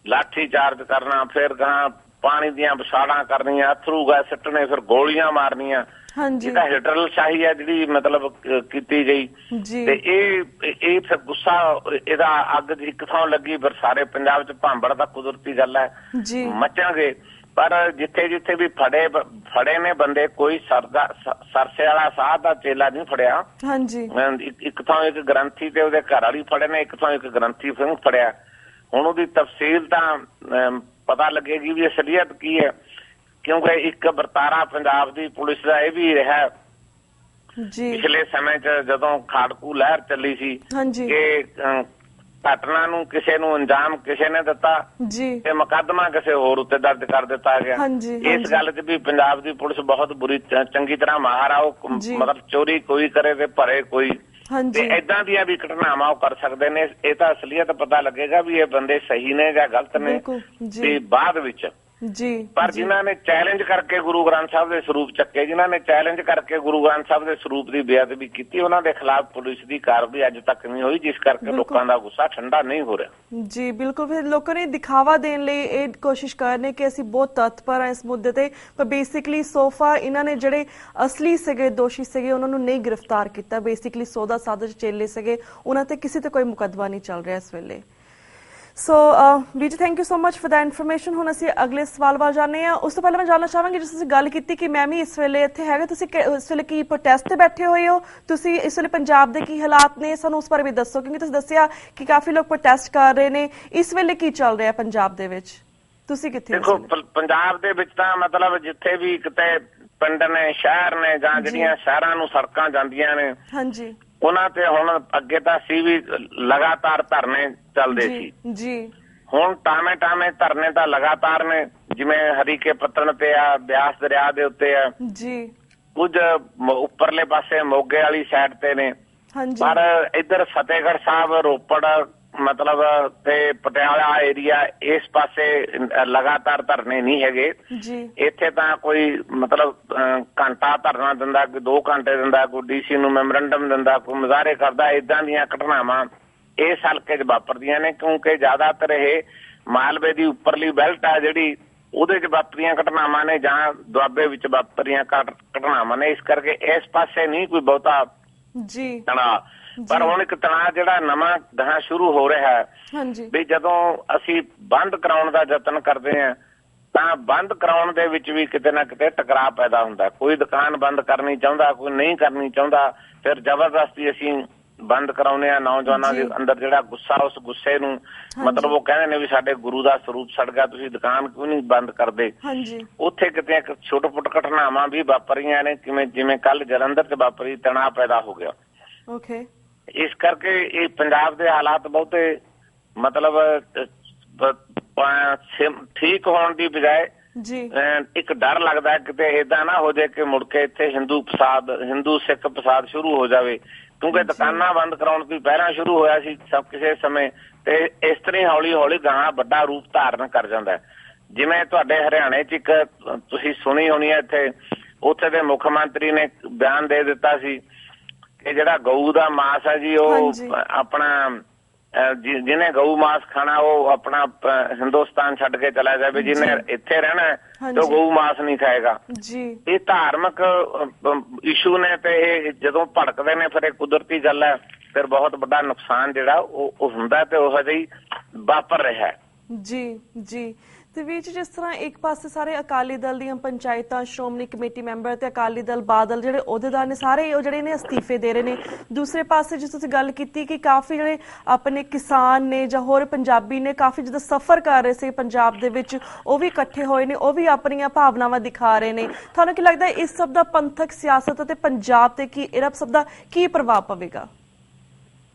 ਲਾਠੀ ਚਾਰਜ ਕਰਨਾ, ਫਿਰ ਗਾਂ ਪਾਣੀ ਦੀਆਂ ਵਿਛਾੜਾਂ ਕਰਨੀਆਂ, ਅਥਰੂ ਗੈਸ ਸਿੱਟਣੇ, ਫਿਰ ਗੋਲੀਆਂ ਮਾਰਨੀਆਂ, ਇਹ ਤਾਂ ਹਿਟਲਰ ਸ਼ਾਹੀ ਹੈ ਜਿਹੜੀ ਮਤਲਬ ਕੀਤੀ ਗਈ। ਤੇ ਇਹ ਫਿਰ ਗੁੱਸਾ ਇਹਦਾ ਅੱਗ ਇੱਕ ਥਾਂ ਲੱਗੀ, ਫਿਰ ਸਾਰੇ ਪੰਜਾਬ 'ਚ ਭਾਂਬੜ ਦਾ ਕੁਦਰਤੀ ਗੱਲ ਹੈ ਮਚਾਂਗੇ। ਪਰ ਜਿੱਥੇ ਜਿੱਥੇ ਵੀ ਫੜੇ ਨੇ ਬੰਦੇ, ਕੋਈ ਸਰਸੇ ਵਾਲਾ ਸਾਧ ਦਾ ਚੇਲਾ ਨਹੀਂ ਫੜਿਆ। ਇੱਕ ਥਾਂ ਇੱਕ ਗ੍ਰੰਥੀ ਤੇ ਉਹਦੇ ਘਰ ਵਾਲੀ ਫੜੇ ਨੇ, ਇੱਕ ਥਾਂ ਇੱਕ ਗ੍ਰੰਥੀ ਸਿੰਘ ਫੜਿਆ। ਹੁਣ ਉਹਦੀ ਤਫਸੀਲ ਤਾਂ ਪਤਾ ਲੱਗੇਗੀ ਵੀ ਅਸਲੀਅਤ ਕੀ ਹੈ, ਕਿਉਂਕਿ ਇੱਕ ਵਰਤਾਰਾ ਪੰਜਾਬ ਦੀ ਪੁਲਿਸ ਦਾ ਇਹ ਵੀ ਰਿਹਾ ਪਿਛਲੇ ਸਮੇਂ 'ਚ ਜਦੋਂ ਖਾੜਕੂ ਲਹਿਰ ਚੱਲੀ ਸੀ ਕਿ ਘਟਨਾ ਨੂੰ ਕਿਸੇ ਨੂੰ ਅੰਜਾਮ ਕਿਸੇ ਨੇ ਦਿੱਤਾ ਤੇ ਮੁਕੱਦਮਾ ਕਿਸੇ ਹੋਰ ਉੱਤੇ ਦਰਜ ਕਰ ਦਿੱਤਾ ਗਿਆ। ਇਸ ਗੱਲ 'ਚ ਵੀ ਪੰਜਾਬ ਦੀ ਪੁਲਿਸ ਬਹੁਤ ਬੁਰੀ ਚੰਗੀ ਤਰ੍ਹਾਂ ਮਾਹਰ ਆ। ਉਹ ਮਤਲਬ ਚੋਰੀ ਕੋਈ ਕਰੇ ਤੇ ਭਰੇ ਕੋਈ, ਤੇ ਏਦਾਂ ਦੀਆਂ ਵੀ ਘਟਨਾਵਾਂ ਉਹ ਕਰ ਸਕਦੇ ਨੇ। ਇਹ ਤਾਂ ਅਸਲੀਅਤ ਪਤਾ ਲੱਗੇਗਾ ਵੀ ਇਹ ਬੰਦੇ ਸਹੀ ਨੇ ਜਾਂ ਗਲਤ ਨੇ ਤੇ ਬਾਅਦ ਵਿੱਚ। ਪਰ ਜਿਨ੍ਹਾਂ ਨੇ ਚੈਲੰਜ ਕਰਕੇ ਗੁਰੂ ਗ੍ਰੰਥ ਸਾਹਿਬ ਦੇ ਸਰੂਪ ਚੱਕੇ, ਜਿਨ੍ਹਾਂ ਨੇ ਚੈਲੰਜ ਕਰਕੇ ਗੁਰੂ ਗ੍ਰੰਥ ਸਾਹਿਬ ਦੇ ਸਰੂਪ ਦੀ ਬੇਅਦਬੀ ਕੀਤੀ, ਉਹਨਾਂ ਦੇ ਖਿਲਾਫ ਪੁਲਿਸ ਦੀ ਕਾਰਵਾਈ ਅੱਜ ਤੱਕ ਨਹੀਂ ਹੋਈ, ਜਿਸ ਕਰਕੇ ਲੋਕਾਂ ਦਾ ਗੁੱਸਾ ਠੰਡਾ ਨਹੀਂ ਹੋ ਰਿਹਾ। ਜੀ ਬਿਲਕੁਲ, ਫਿਰ ਲੋਕਾਂ ਨੇ ਦਿਖਾਵਾ ਦੇਣ ਲਈ ਇਹ ਕੋਸ਼ਿਸ਼ ਕਰ ਰਹੇ ਕਿ ਅਸੀਂ ਬਹੁਤ ਤਤਪਰ ਹਾਂ ਇਸ ਮੁੱਦੇ ਤੇ, ਪਰ ਬੇਸਿਕਲੀ ਸੋਫਾ ਇਹਨਾਂ ਨੇ ਜਿਹੜੇ ਅਸਲੀ ਸੀਗੇ ਦੋਸ਼ੀ ਸੀਗੇ ਉਹਨਾਂ ਨੂੰ ਨਹੀਂ ਗ੍ਰਿਫਤਾਰ ਕੀਤਾ। ਬੇਸਿਕਲੀ ਸੌਦਾ ਸਾਧ ਚੇਲੇ ਸੀਗੇ, ਉਹਨਾਂ ਤੇ ਕਿਸੇ ਤੇ ਕੋਈ ਮੁਕੱਦਮਾ ਨਹੀਂ ਚੱਲ ਰਿਹਾ ਇਸ ਵੇਲੇ। ਸੋ ਵੀਰ ਜੀ, thank you so much for the information. ਹੁਣ ਅਸੀਂ ਅਗਲੇ ਸਵਾਲ ਵੱਲ ਜਾਂਦੇ ਹਾਂ। ਉਸ ਤੋਂ ਪਹਿਲਾਂ ਮੈਂ ਜਾਣਨਾ ਚਾਹਾਂਗੀ, ਜਿਸ ਤੁਸੀਂ ਗੱਲ ਕੀਤੀ ਕਿ ਮੈਂ ਵੀ ਇਸ ਵੇਲੇ ਇੱਥੇ ਹੈਗਾ, ਤੁਸੀਂ ਇਸ ਵੇਲੇ ਕੀ ਪ੍ਰੋਟੈਸਟ ਤੇ ਬੈਠੇ ਹੋਏ ਹੋ? ਤੁਸੀਂ ਇਸ ਵੇਲੇ ਪੰਜਾਬ ਦੇ ਕੀ ਹਾਲਾਤ ਨੇ, ਸਾਨੂੰ ਉਸ ਬਾਰੇ ਵੀ ਦੱਸੋ, ਕਿਉਂਕਿ ਤੁਸੀਂ ਦੱਸਿਆ ਕਿ ਕਾਫੀ ਲੋਕ ਪ੍ਰੋਟੈਸਟ ਕਰ ਰਹੇ ਨੇ। ਇਸ ਵੇਲੇ ਕੀ ਚੱਲ ਰਿਹਾ ਪੰਜਾਬ ਦੇ ਵਿੱਚ, ਤੁਸੀਂ ਕਿੱਥੇ? ਦੇਖੋ, ਪੰਜਾਬ ਦੇ ਵਿੱਚ ਤਾਂ ਮਤਲਬ ਜਿੱਥੇ ਵੀ ਕਿਤੇ ਪਿੰਡ ਨੇ, ਸ਼ਹਿਰ ਨੇ, ਜਾਂ ਜਿਹੜੀਆਂ ਸ਼ਹਿਰਾਂ ਨੂੰ ਸੜਕਾਂ ਜਾਂਦੀਆਂ ਨੇ, ਉਹਨਾਂ ਤੇ ਹੁਣ ਅੱਗੇ ਤਾਂ ਸੀ ਵੀ ਲਗਾਤਾਰ ਧਰਨੇ ਚੱਲਦੇ ਸੀ। ਹੁਣ ਟਾਵੇਂ ਧਰਨੇ ਤਾਂ ਲਗਾਤਾਰ ਨੇ, ਜਿਵੇਂ ਹਰੀਕੇ ਪੱਤਣ ਤੇ ਆ, ਬਿਆਸ ਦਰਿਆ ਦੇ ਉੱਤੇ ਆ, ਕੁਝ ਉੱਪਰਲੇ ਪਾਸੇ ਮੋਗੇ ਵਾਲੀ ਸਾਈਡ ਤੇ ਨੇ, ਪਰ ਇੱਧਰ ਫਤਿਹਗੜ੍ਹ ਸਾਹਿਬ, ਰੋਪੜ ਮਤਲਬ ਤੇ ਪਟਿਆਲਾ ਏਰੀਆ ਇਸ ਪਾਸੇ ਲਗਾਤਾਰ ਧਰਨੇ ਨਹੀਂ ਹੈਗੇ। ਇੱਥੇ ਤਾਂ ਕੋਈ ਮਤਲਬ ਘੰਟਾ ਧਰਨਾ ਦਿੰਦਾ, ਕੋਈ 2 ਘੰਟੇ ਦਿੰਦਾ, ਕੋਈ DC ਨੂੰ ਮੈਮੋਰੰਡਮ ਦਿੰਦਾ, ਕੋਈ ਮੁਜ਼ਾਹਰੇ ਕਰਦਾ। ਏਦਾਂ ਦੀਆਂ ਘਟਨਾਵਾਂ ਇਸ ਹਲਕੇ 'ਚ ਵਾਪਰਦੀਆਂ ਨੇ, ਕਿਉਂਕਿ ਜ਼ਿਆਦਾਤਰ ਇਹ ਮਾਲਵੇ ਦੀ ਉੱਪਰਲੀ ਬੈਲਟ ਆ ਜਿਹੜੀ, ਉਹਦੇ 'ਚ ਵਾਪਰੀਆਂ ਘਟਨਾਵਾਂ ਨੇ ਜਾਂ ਦੁਆਬੇ ਵਿੱਚ ਵਾਪਰੀਆਂ ਘਟਨਾਵਾਂ ਨੇ। ਇਸ ਕਰਕੇ ਇਸ ਪਾਸੇ ਨਹੀਂ ਕੋਈ ਬਹੁਤਾ ਤਣਾਅ। ਪਰ ਹੁਣ ਇੱਕ ਤਣਾਅ ਜਿਹੜਾ ਨਵਾਂ ਗਾਹਾਂ ਸ਼ੁਰੂ ਹੋ ਰਿਹਾ ਹੈ ਵੀ ਜਦੋਂ ਅਸੀਂ ਬੰਦ ਕਰਾਉਣ ਦਾ ਯਤਨ ਕਰਦੇ ਹਾਂ ਤਾਂ ਬੰਦ ਕਰਾਉਣ ਦੇ ਵਿੱਚ ਵੀ ਕਿਤੇ ਨਾ ਕਿਤੇ ਟਕਰਾਅ ਪੈਦਾ ਹੁੰਦਾ। ਕੋਈ ਦੁਕਾਨ ਬੰਦ ਕਰਨੀ ਚਾਹੁੰਦਾ, ਕੋਈ ਨਹੀਂ ਕਰਨੀ ਚਾਹੁੰਦਾ, ਫਿਰ ਜ਼ਬਰਦਸਤੀ ਅਸੀਂ ਬੰਦ ਕਰਾਉਂਦੇ ਆ, ਨੌਜਵਾਨਾਂ ਦੇ ਅੰਦਰ ਜਿਹੜਾ ਗੁੱਸਾ, ਉਸ ਗੁੱਸੇ ਨੂੰ ਮਤਲਬ ਉਹ ਕਹਿੰਦੇ ਨੇ ਵੀ ਸਾਡੇ ਗੁਰੂ ਦਾ ਸਰੂਪ ਸੜ ਗਿਆ, ਤੁਸੀਂ ਦੁਕਾਨ ਕਿਉਂ ਨਹੀਂ ਬੰਦ ਕਰਦੇ। ਉੱਥੇ ਕਿਤੇ ਇੱਕ ਛੋਟ-ਫੁੱਟ ਘਟਨਾਵਾਂ ਵੀ ਵਾਪਰੀਆਂ ਨੇ, ਜਿਵੇਂ ਕੱਲ ਜਲੰਧਰ 'ਚ ਵਾਪਰੀ, ਤਣਾਅ ਪੈਦਾ ਹੋ ਗਿਆ। ਇਸ ਕਰਕੇ ਇਹ ਪੰਜਾਬ ਦੇ ਹਾਲਾਤ ਬਹੁਤੇ ਮਤਲਬ ਠੀਕ ਹੋਣ ਦੀ ਬਜਾਏ ਇੱਕ ਡਰ ਲੱਗਦਾ ਕਿਤੇ ਏਦਾਂ ਨਾ ਹੋ ਜਾਏ ਕਿ ਮੁੜ ਕੇ ਇੱਥੇ ਹਿੰਦੂ ਸਿੱਖ ਫਸਾਦ ਸ਼ੁਰੂ ਹੋ ਜਾਵੇ, ਕਿਉਂਕਿ ਦੁਕਾਨਾਂ ਬੰਦ ਕਰਾਉਣ ਤੋਂ ਪਹਿਲਾਂ ਸ਼ੁਰੂ ਹੋਇਆ ਸੀ ਸਭ ਕਿਸੇ ਸਮੇਂ, ਤੇ ਇਸ ਤਰ੍ਹਾਂ ਹੌਲੀ ਹੌਲੀ ਗਾਹਾਂ ਵੱਡਾ ਰੂਪ ਧਾਰਨ ਕਰ ਜਾਂਦਾ। ਜਿਵੇਂ ਤੁਹਾਡੇ ਹਰਿਆਣੇ 'ਚ ਇੱਕ ਤੁਸੀਂ ਸੁਣੀ ਹੋਣੀ ਹੈ, ਉੱਥੇ ਦੇ ਮੁੱਖ ਮੰਤਰੀ ਨੇ ਬਿਆਨ ਦੇ ਦਿੱਤਾ ਸੀ ਕਿ ਜਿਹੜਾ ਗਊ ਦਾ ਮਾਸ ਹੈ ਜੀ, ਉਹ ਆਪਣਾ ਜਿਹਨੇ ਗਊ ਮਾਸ ਖਾਣਾ ਉਹ ਆਪਣਾ ਹਿੰਦੁਸਤਾਨ ਛੱਡ ਕੇ ਚਲਾ ਜਾਵੇ, ਜਿਹਨੇ ਇੱਥੇ ਰਹਿਣਾ ਤੇ ਉਹ ਗਊ ਮਾਸ ਨਹੀਂ ਖਾਏਗਾ। ਇਹ ਧਾਰਮਿਕ ਇਸ਼ੂ ਨੇ ਤੇ ਇਹ ਜਦੋਂ ਭੜਕਦੇ ਨੇ ਫਿਰ ਇਹ ਕੁਦਰਤੀ ਗੱਲ ਹੈ, ਫਿਰ ਬਹੁਤ ਵੱਡਾ ਨੁਕਸਾਨ ਜਿਹੜਾ ਉਹ ਹੁੰਦਾ ਤੇ ਉਹ ਜਿਹੀ ਵਾਪਰ ਰਿਹਾ। ਜੀ ਤੇ ਵਿੱਚ ਜਿਸ ਤਰ੍ਹਾਂ ਇੱਕ ਪਾਸੇ ਸਾਰੇ ਅਕਾਲੀ ਦਲ ਦੀਆਂ ਪੰਚਾਇਤਾਂ, ਸ਼੍ਰੋਮਣੀ ਕਮੇਟੀ ਮੈਂਬਰ ਤੇ ਅਕਾਲੀ ਦਲ ਬਾਦਲ ਜਿਹੜੇ ਅਹੁਦੇਦਾਰ ਨੇ ਸਾਰੇ ਉਹ ਜਿਹੜੇ ਨੇ ਅਸਤੀਫੇ ਦੇ ਰਹੇ ਨੇ। ਦੂਸਰੇ ਪਾਸੇ ਜਿਸ ਤੁਸੀਂ ਗੱਲ ਕੀਤੀ ਕਿ ਕਾਫੀ ਜਿਹੜੇ ਆਪਣੇ ਕਿਸਾਨ ਨੇ ਜਾਂ ਹੋਰ ਪੰਜਾਬੀ ਨੇ ਕਾਫੀ ਜਦੋਂ ਸਫ਼ਰ ਕਰ ਰਹੇ ਸੀ ਪੰਜਾਬ ਦੇ ਵਿੱਚ, ਉਹ ਵੀ ਇਕੱਠੇ ਹੋਏ ਨੇ, ਉਹ ਵੀ ਆਪਣੀਆਂ ਭਾਵਨਾਵਾਂ ਦਿਖਾ ਰਹੇ ਨੇ। ਤੁਹਾਨੂੰ ਕੀ ਲੱਗਦਾ ਇਸ ਸਭ ਦਾ ਪੰਥਕ ਸਿਆਸਤ ਅਤੇ ਪੰਜਾਬ ਤੇ ਕੀ ਇਹਦਾ ਸਭ ਦਾ ਕੀ ਪ੍ਰਭਾਵ ਪਵੇਗਾ?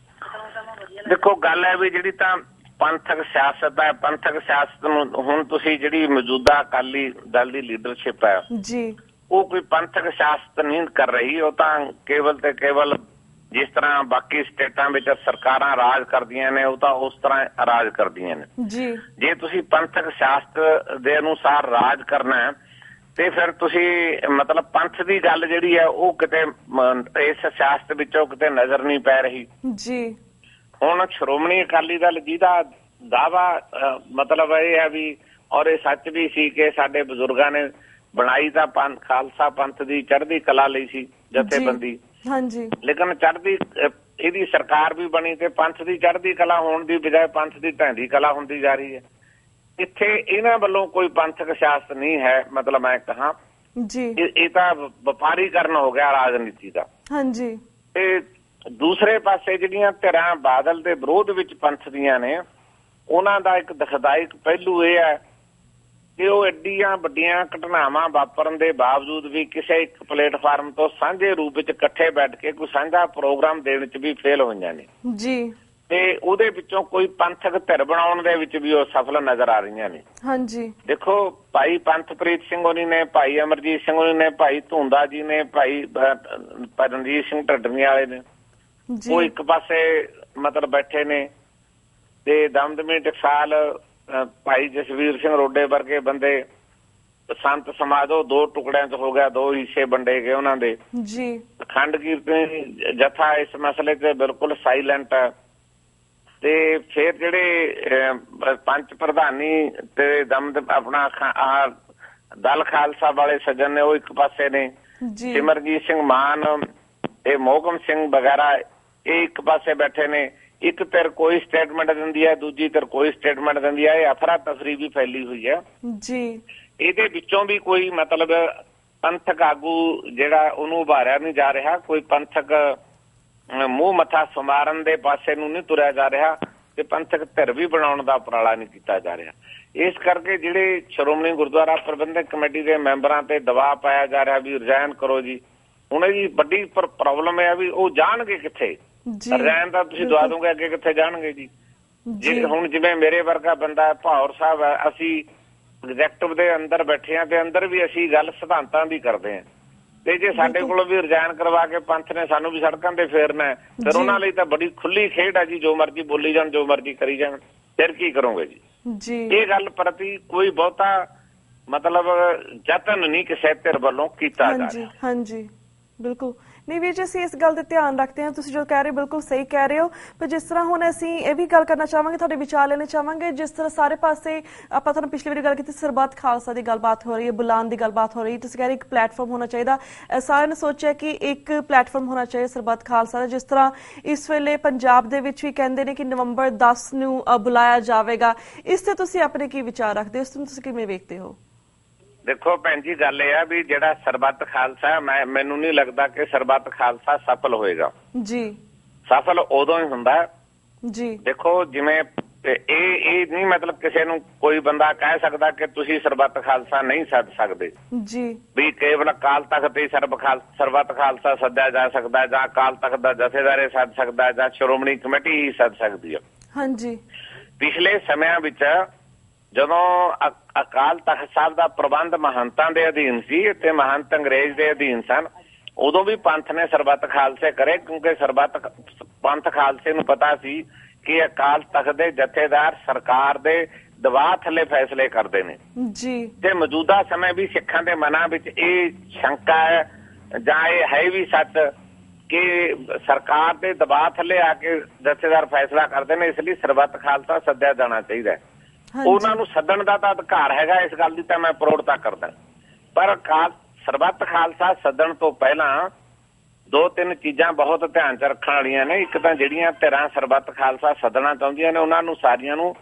ਦੇਖੋ ਗੱਲ ਹੈ ਵੀ ਜਿਹੜੀ ਤਾਂ ਪੰਥਕ ਸਿਆਸਤ ਹੈ, ਪੰਥਕ ਸਿਆਸਤ ਨੂੰ ਹੁਣ ਤੁਸੀਂ ਜਿਹੜੀ ਮੌਜੂਦਾ ਅਕਾਲੀ ਦਲ ਦੀ ਲੀਡਰਸ਼ਿਪ ਹੈ ਉਹ ਕੋਈ ਪੰਥਕ ਸਿਆਸਤ ਨਹੀਂ ਕਰ ਰਹੀ, ਉਹ ਤਾਂ ਕੇਵਲ ਤੇ ਕੇਵਲ ਜਿਸ ਤਰ੍ਹਾਂ ਬਾਕੀ ਸਟੇਟਾਂ ਵਿੱਚ ਸਰਕਾਰਾਂ ਰਾਜ ਕਰਦੀਆਂ ਨੇ ਉਹ ਤਾਂ ਉਸ ਤਰ੍ਹਾਂ ਰਾਜ ਕਰਦੀਆਂ ਨੇ। ਜੇ ਤੁਸੀਂ ਪੰਥਕ ਸਿਆਸਤ ਦੇ ਅਨੁਸਾਰ ਰਾਜ ਕਰਨਾ ਹੈ ਤੇ ਫਿਰ ਤੁਸੀਂ ਮਤਲਬ ਪੰਥ ਦੀ ਗੱਲ ਜਿਹੜੀ ਹੈ ਉਹ ਕਿਤੇ ਇਸ ਸਿਆਸਤ ਵਿੱਚੋਂ ਕਿਤੇ ਨਜ਼ਰ ਨਹੀਂ ਪੈ ਰਹੀ। ਹੁਣ ਸ਼੍ਰੋਮਣੀ ਅਕਾਲੀ ਦਲ ਜਿਹਦਾ ਦਾਅਵਾ ਮਤਲਬ ਇਹ ਹੈ ਵੀ, ਔਰ ਇਹ ਸੱਚ ਵੀ ਸੀ ਕਿ ਸਾਡੇ ਬਜ਼ੁਰਗਾਂ ਨੇ ਬਣਾਈ ਤਾਂ ਖਾਲਸਾ ਪੰਥ ਦੀ ਚੜ੍ਹਦੀ ਕਲਾ ਲਈ ਸੀ ਜਥੇਬੰਦੀ, ਲੇਕਿਨ ਚੜ੍ਹਦੀ ਇਹਦੀ ਸਰਕਾਰ ਵੀ ਬਣੀ ਤੇ ਪੰਥ ਦੀ ਚੜ੍ਹਦੀ ਕਲਾ ਹੋਣ ਦੀ ਬਜਾਏ ਪੰਥ ਦੀ ਢਹਿੰਦੀ ਕਲਾ ਹੁੰਦੀ ਜਾ ਰਹੀ ਹੈ। ਇੱਥੇ ਇਹਨਾਂ ਵੱਲੋਂ ਕੋਈ ਪੰਥਕ ਸਿਆਸਤ ਨਹੀਂ ਹੈ, ਮਤਲਬ ਮੈਂ ਕਹਾਂ ਇਹ ਤਾਂ ਵਪਾਰੀਕਰਨ ਹੋ ਗਿਆ ਰਾਜਨੀਤੀ ਦਾ। ਤੇ ਦੂਸਰੇ ਪਾਸੇ ਜਿਹੜੀਆਂ ਧਿਰਾਂ ਬਾਦਲ ਦੇ ਵਿਰੋਧ ਵਿੱਚ ਪੰਥ ਦੀਆਂ ਨੇ, ਉਹਨਾਂ ਦਾ ਇੱਕ ਦੁਖਦਾਇਕ ਪਹਿਲੂ ਇਹ ਹੈ ਕਿ ਉਹ ਐਡੀਆਂ ਵੱਡੀਆਂ ਘਟਨਾਵਾਂ ਵਾਪਰਨ ਦੇ ਬਾਵਜੂਦ ਵੀ ਕਿਸੇ ਇੱਕ ਪਲੇਟਫਾਰਮ ਤੋਂ ਸਾਂਝੇ ਰੂਪ ਵਿੱਚ ਇਕੱਠੇ ਬੈਠ ਕੇ ਕੋਈ ਸਾਂਝਾ ਪ੍ਰੋਗਰਾਮ ਦੇਣ ਵਿੱਚ ਵੀ ਫੇਲ ਹੋਈਆਂ ਨੇ ਤੇ ਉਹਦੇ ਵਿੱਚੋਂ ਕੋਈ ਪੰਥਕ ਧਿਰ ਬਣਾਉਣ ਦੇ ਵਿੱਚ ਵੀ ਉਹ ਸਫਲ ਨਜ਼ਰ ਆ ਰਹੀਆਂ ਨੇ। ਦੇਖੋ ਭਾਈ ਪੰਥਪ੍ਰੀਤ ਸਿੰਘ ਹੋਣੀ ਨੇ, ਭਾਈ ਅਮਰਜੀਤ ਸਿੰਘ ਹੋਣੀ ਨੇ, ਭਾਈ ਧੂੰਦਾ ਜੀ ਨੇ, ਭਾਈ ਰਣਜੀਤ ਸਿੰਘ ਢੱਡਵੀਂ ਵਾਲੇ ਨੇ, ਉਹ ਇੱਕ ਪਾਸੇ ਮਤਲਬ ਬੈਠੇ ਨੇ ਤੇ ਦਮਦਮੀ ਟਕਸਾਲ ਭਾਈ ਜਸਵੀਰ ਸਿੰਘ ਰੋਡੇ ਵਰਗੇ ਬੰਦੇ ਸੰਤ ਸਮਾਜ ਉਹ ਦੋ ਟੁਕੜਿਆਂ ਚ ਹੋ ਗਿਆ, ਦੋ ਹਿੱਸੇ ਵੰਡੇ ਗਏ ਉਹਨਾਂ ਦੇ। ਅਖੰਡ ਕੀਰਤਨੀ ਜਥਾ ਇਸ ਮਸਲੇ ਤੇ ਬਿਲਕੁਲ ਸਾਈਲੈਂਟ ਹੈ ਤੇ ਫਿਰ ਜਿਹੜੇ ਪੰਚ ਪ੍ਰਧਾਨੀ ਤੇ ਆਪਣਾ ਦਲ ਖਾਲਸਾ ਵਾਲੇ ਸੱਜਣ ਨੇ ਉਹ ਇੱਕ ਪਾਸੇ ਨੇ, ਸਿਮਰਜੀਤ ਸਿੰਘ ਮਾਨ ਤੇ ਮੋਹਕਮ ਸਿੰਘ ਵਗੈਰਾ ਇਹ ਇੱਕ ਪਾਸੇ ਬੈਠੇ ਨੇ। ਇੱਕ ਧਿਰ ਕੋਈ ਸਟੇਟਮੈਂਟ ਦਿੰਦੀ ਹੈ, ਦੂਜੀ ਧਿਰ ਕੋਈ ਸਟੇਟਮੈਂਟ ਦਿੰਦੀ ਹੈ। ਇਹ ਅਫਰਾ ਤਫਰੀ ਵੀ ਫੈਲੀ ਹੋਈ ਹੈ। ਇਹਦੇ ਵਿੱਚੋਂ ਵੀ ਕੋਈ ਮਤਲਬ ਪੰਥਕ ਆਗੂ ਜਿਹੜਾ ਉਹਨੂੰ ਉਭਾਰਿਆ ਨਹੀਂ ਜਾ ਰਿਹਾ, ਕੋਈ ਪੰਥਕ ਮੂੰਹ ਮੱਥਾ ਸਮਾਰਨ ਦੇ ਪਾਸੇ ਨੂੰ ਨਹੀਂ ਤੁਰਿਆ ਜਾ ਰਿਹਾ ਤੇ ਪੰਥਕ ਧਿਰ ਵੀ ਬਣਾਉਣ ਦਾ ਉਪਰਾਲਾ ਨਹੀਂ ਕੀਤਾ ਜਾ ਰਿਹਾ। ਇਸ ਕਰਕੇ ਜਿਹੜੇ ਸ਼੍ਰੋਮਣੀ ਗੁਰਦੁਆਰਾ ਪ੍ਰਬੰਧਕ ਕਮੇਟੀ ਦੇ ਮੈਂਬਰਾਂ ਤੇ ਦਬਾਅ ਪਾਇਆ ਜਾ ਰਿਹਾ ਵੀ ਰਿਜ਼ਾਈਨ ਕਰੋ ਜੀ। ਹੁਣ ਇਹਦੀ ਵੱਡੀ ਪ੍ਰੋਬਲਮ ਹੈ ਵੀ ਉਹ ਜਾਣਗੇ ਕਿੱਥੇ? ਰਿਜ਼ਾਈਨ ਤਾਂ ਤੁਸੀਂ ਦਵਾ ਦੋਗੇ, ਅੱਗੇ ਕਿੱਥੇ ਜਾਣਗੇ ਜੀ? ਹੁਣ ਜਿਵੇਂ ਮੇਰੇ ਵਰਗਾ ਬੰਦਾ ਭੌਰ ਸਾਹਿਬ ਹੈ, ਅਸੀਂ ਐਗਜ਼ੈਕਟਿਵ ਦੇ ਅੰਦਰ ਬੈਠੇ ਹਾਂ ਤੇ ਅੰਦਰ ਵੀ ਅਸੀਂ ਗੱਲ ਸਿਧਾਂਤਾਂ ਦੀ ਕਰਦੇ ਹਾਂ ਤੇ ਜੇ ਸਾਡੇ ਕੋਲੋਂ ਵੀ ਰਿਜ਼ਾਈਨ ਕਰਵਾ ਕੇ ਪੰਥ ਨੇ ਸਾਨੂੰ ਵੀ ਸੜਕਾਂ ਤੇ ਫੇਰਨਾ ਫਿਰ ਉਹਨਾਂ ਲਈ ਤਾਂ ਬੜੀ ਖੁੱਲੀ ਖੇਡ ਹੈ ਜੀ, ਜੋ ਮਰਜ਼ੀ ਬੋਲੀ ਜਾਣ, ਜੋ ਮਰਜ਼ੀ ਕਰੀ ਜਾਣ, ਫਿਰ ਕੀ ਕਰੋਗੇ ਜੀ? ਇਹ ਗੱਲ ਪ੍ਰਤੀ ਕੋਈ ਬਹੁਤਾ ਮਤਲਬ ਯਤਨ ਨਹੀਂ ਕਿਸੇ ਧਿਰ ਵੱਲੋਂ ਕੀਤਾ ਜਾ ਰਿਹਾ। ਬਿਲਕੁਲ ਨਹੀਂ ਵੀਰ ਜੀ, ਅਸੀਂ ਇਸ ਗੱਲ ਤੇ ਧਿਆਨ ਰੱਖਦੇ ਹਾਂ। ਤੁਸੀਂ ਜੋ ਕਹਿ ਰਹੇ ਹੋ ਬਿਲਕੁਲ ਸਹੀ ਕਹਿ ਰਹੇ ਹੋ, ਪਰ ਜਿਸ ਤਰ੍ਹਾਂ ਹੁਣ ਅਸੀਂ ਇਹ ਵੀ ਗੱਲ ਕਰਨਾ ਚਾਹਾਂਗੇ, ਤੁਹਾਡੇ ਵਿਚਾਰ ਲੈਣੇ ਚਾਹਾਂਗੇ। ਜਿਸ ਤਰ੍ਹਾਂ ਸਾਰੇ ਪਾਸੇ ਆਪਾਂ ਤੁਹਾਨੂੰ ਪਿਛਲੀ ਵਾਰੀ ਗੱਲ ਕੀਤੀ, ਸਰਬੱਤ ਖਾਲਸਾ ਦੀ ਗੱਲਬਾਤ ਹੋ ਰਹੀ ਹੈ, ਬੁਲਾਉਣ ਦੀ ਗੱਲਬਾਤ ਹੋ ਰਹੀ ਹੈ, ਤੁਸੀਂ ਕਹਿ ਰਹੇ ਇੱਕ ਪਲੇਟਫਾਰਮ ਹੋਣਾ ਚਾਹੀਦਾ। ਸਾਰਿਆਂ ਨੇ ਸੋਚਿਆ ਕਿ ਇੱਕ ਪਲੇਟਫਾਰਮ ਹੋਣਾ ਚਾਹੀਦਾ ਸਰਬੱਤ ਖਾਲਸਾ ਦਾ। ਜਿਸ ਤਰ੍ਹਾਂ ਇਸ ਵੇਲੇ ਪੰਜਾਬ ਦੇ ਵਿੱਚ ਵੀ ਕਹਿੰਦੇ ਨੇ ਕਿ ਨਵੰਬਰ 10 ਨੂੰ ਬੁਲਾਇਆ ਜਾਵੇਗਾ, ਇਸ ਤੇ ਤੁਸੀਂ ਆਪਣੇ ਕੀ ਵਿਚਾਰ ਰੱਖਦੇ ਹੋ? ਇਸ ਨੂੰ ਤੁਸੀਂ ਕਿਵੇਂ ਵੇਖਦੇ ਹੋ? ਦੇਖੋ ਭੈਣ ਜੀ, ਗੱਲ ਇਹ ਆ ਵੀ ਜਿਹੜਾ ਸਰਬੱਤ ਖਾਲਸਾ, ਮੈਨੂੰ ਨਹੀਂ ਲੱਗਦਾ ਕਿ ਸਰਬੱਤ ਖਾਲਸਾ ਸਫਲ ਹੋਏਗਾ ਸਫਲ ਉਦੋਂ ਹੀ ਹੁੰਦਾ ਜੀ। ਦੇਖੋ ਜਿਵੇਂ ਇਹ ਨਹੀਂ ਮਤਲਬ ਕਿਸੇ ਨੂੰ ਕੋਈ ਬੰਦਾ ਕਹਿ ਸਕਦਾ ਕਿ ਤੁਸੀਂ ਸਰਬੱਤ ਖਾਲਸਾ ਨਹੀਂ ਸੱਦ ਸਕਦੇ ਜੀ, ਵੀ ਕੇਵਲ ਅਕਾਲ ਤਖਤ ਤੇ ਸਰਬੱਤ ਖਾਲਸਾ ਸੱਦਿਆ ਜਾ ਸਕਦਾ, ਜਾਂ ਅਕਾਲ ਤਖਤ ਦਾ ਜਥੇਦਾਰ ਸੱਦ ਸਕਦਾ, ਜਾਂ ਸ਼੍ਰੋਮਣੀ ਕਮੇਟੀ ਹੀ ਸੱਦ ਸਕਦੀ ਹੈ। ਹਾਂਜੀ। ਪਿਛਲੇ ਸਮਿਆਂ ਵਿੱਚ ਜਦੋਂ ਅਕਾਲ ਤਖਤ ਸਾਹਿਬ ਦਾ ਪ੍ਰਬੰਧ ਮਹੰਤਾਂ ਦੇ ਅਧੀਨ ਸੀ ਤੇ ਮਹੰਤ ਅੰਗਰੇਜ਼ ਦੇ ਅਧੀਨ ਸਨ, ਉਦੋਂ ਵੀ ਪੰਥ ਨੇ ਸਰਬੱਤ ਖਾਲਸੇ ਕਰੇ, ਕਿਉਂਕਿ ਪੰਥ ਖਾਲਸੇ ਨੂੰ ਪਤਾ ਸੀ ਕਿ ਅਕਾਲ ਤਖਤ ਦੇ ਜਥੇਦਾਰ ਸਰਕਾਰ ਦੇ ਦਬਾਅ ਥੱਲੇ ਫੈਸਲੇ ਕਰਦੇ ਨੇ ਜੀ। ਤੇ ਮੌਜੂਦਾ ਸਮੇਂ ਵੀ ਸਿੱਖਾਂ ਦੇ ਮਨਾਂ ਵਿੱਚ ਇਹ ਸ਼ੰਕਾ ਹੈ ਜਾਂ ਇਹ ਹੈ ਵੀ ਸੱਚ ਕਿ ਸਰਕਾਰ ਦੇ ਦਬਾਅ ਥੱਲੇ ਆ ਕੇ ਜਥੇਦਾਰ ਫੈਸਲਾ ਕਰਦੇ ਨੇ, ਇਸ ਲਈ ਸਰਬੱਤ ਖਾਲਸਾ ਸੱਦਿਆ ਜਾਣਾ ਚਾਹੀਦਾ ਹੈ। ਉਹਨਾਂ ਨੂੰ ਸੱਦਣ ਦਾ ਤਾਂ ਅਧਿਕਾਰ ਹੈਗਾ, ਇਸ ਗੱਲ ਦੀ ਤਾਂ ਮੈਂ ਪ੍ਰੋੜਤਾ ਕਰਦਾ, ਪਰ ਸਰਬੱਤ ਖਾਲਸਾ ਸੱਦਣ ਤੋਂ ਪਹਿਲਾਂ ਦੋ ਤਿੰਨ ਚੀਜ਼ਾਂ ਬਹੁਤ ਧਿਆਨ ਚ ਰੱਖਣ ਵਾਲੀਆਂ ਨੇ। ਇੱਕ ਤਾਂ ਜਿਹੜੀਆਂ ਧਿਰਾਂ ਸਰਬੱਤ ਖਾਲਸਾ ਸੱਦਣਾ ਚਾਹੁੰਦੀਆਂ ਨੇ ਉਹਨਾਂ ਨੂੰ ਸਾਰੀਆਂ ਨੂੰ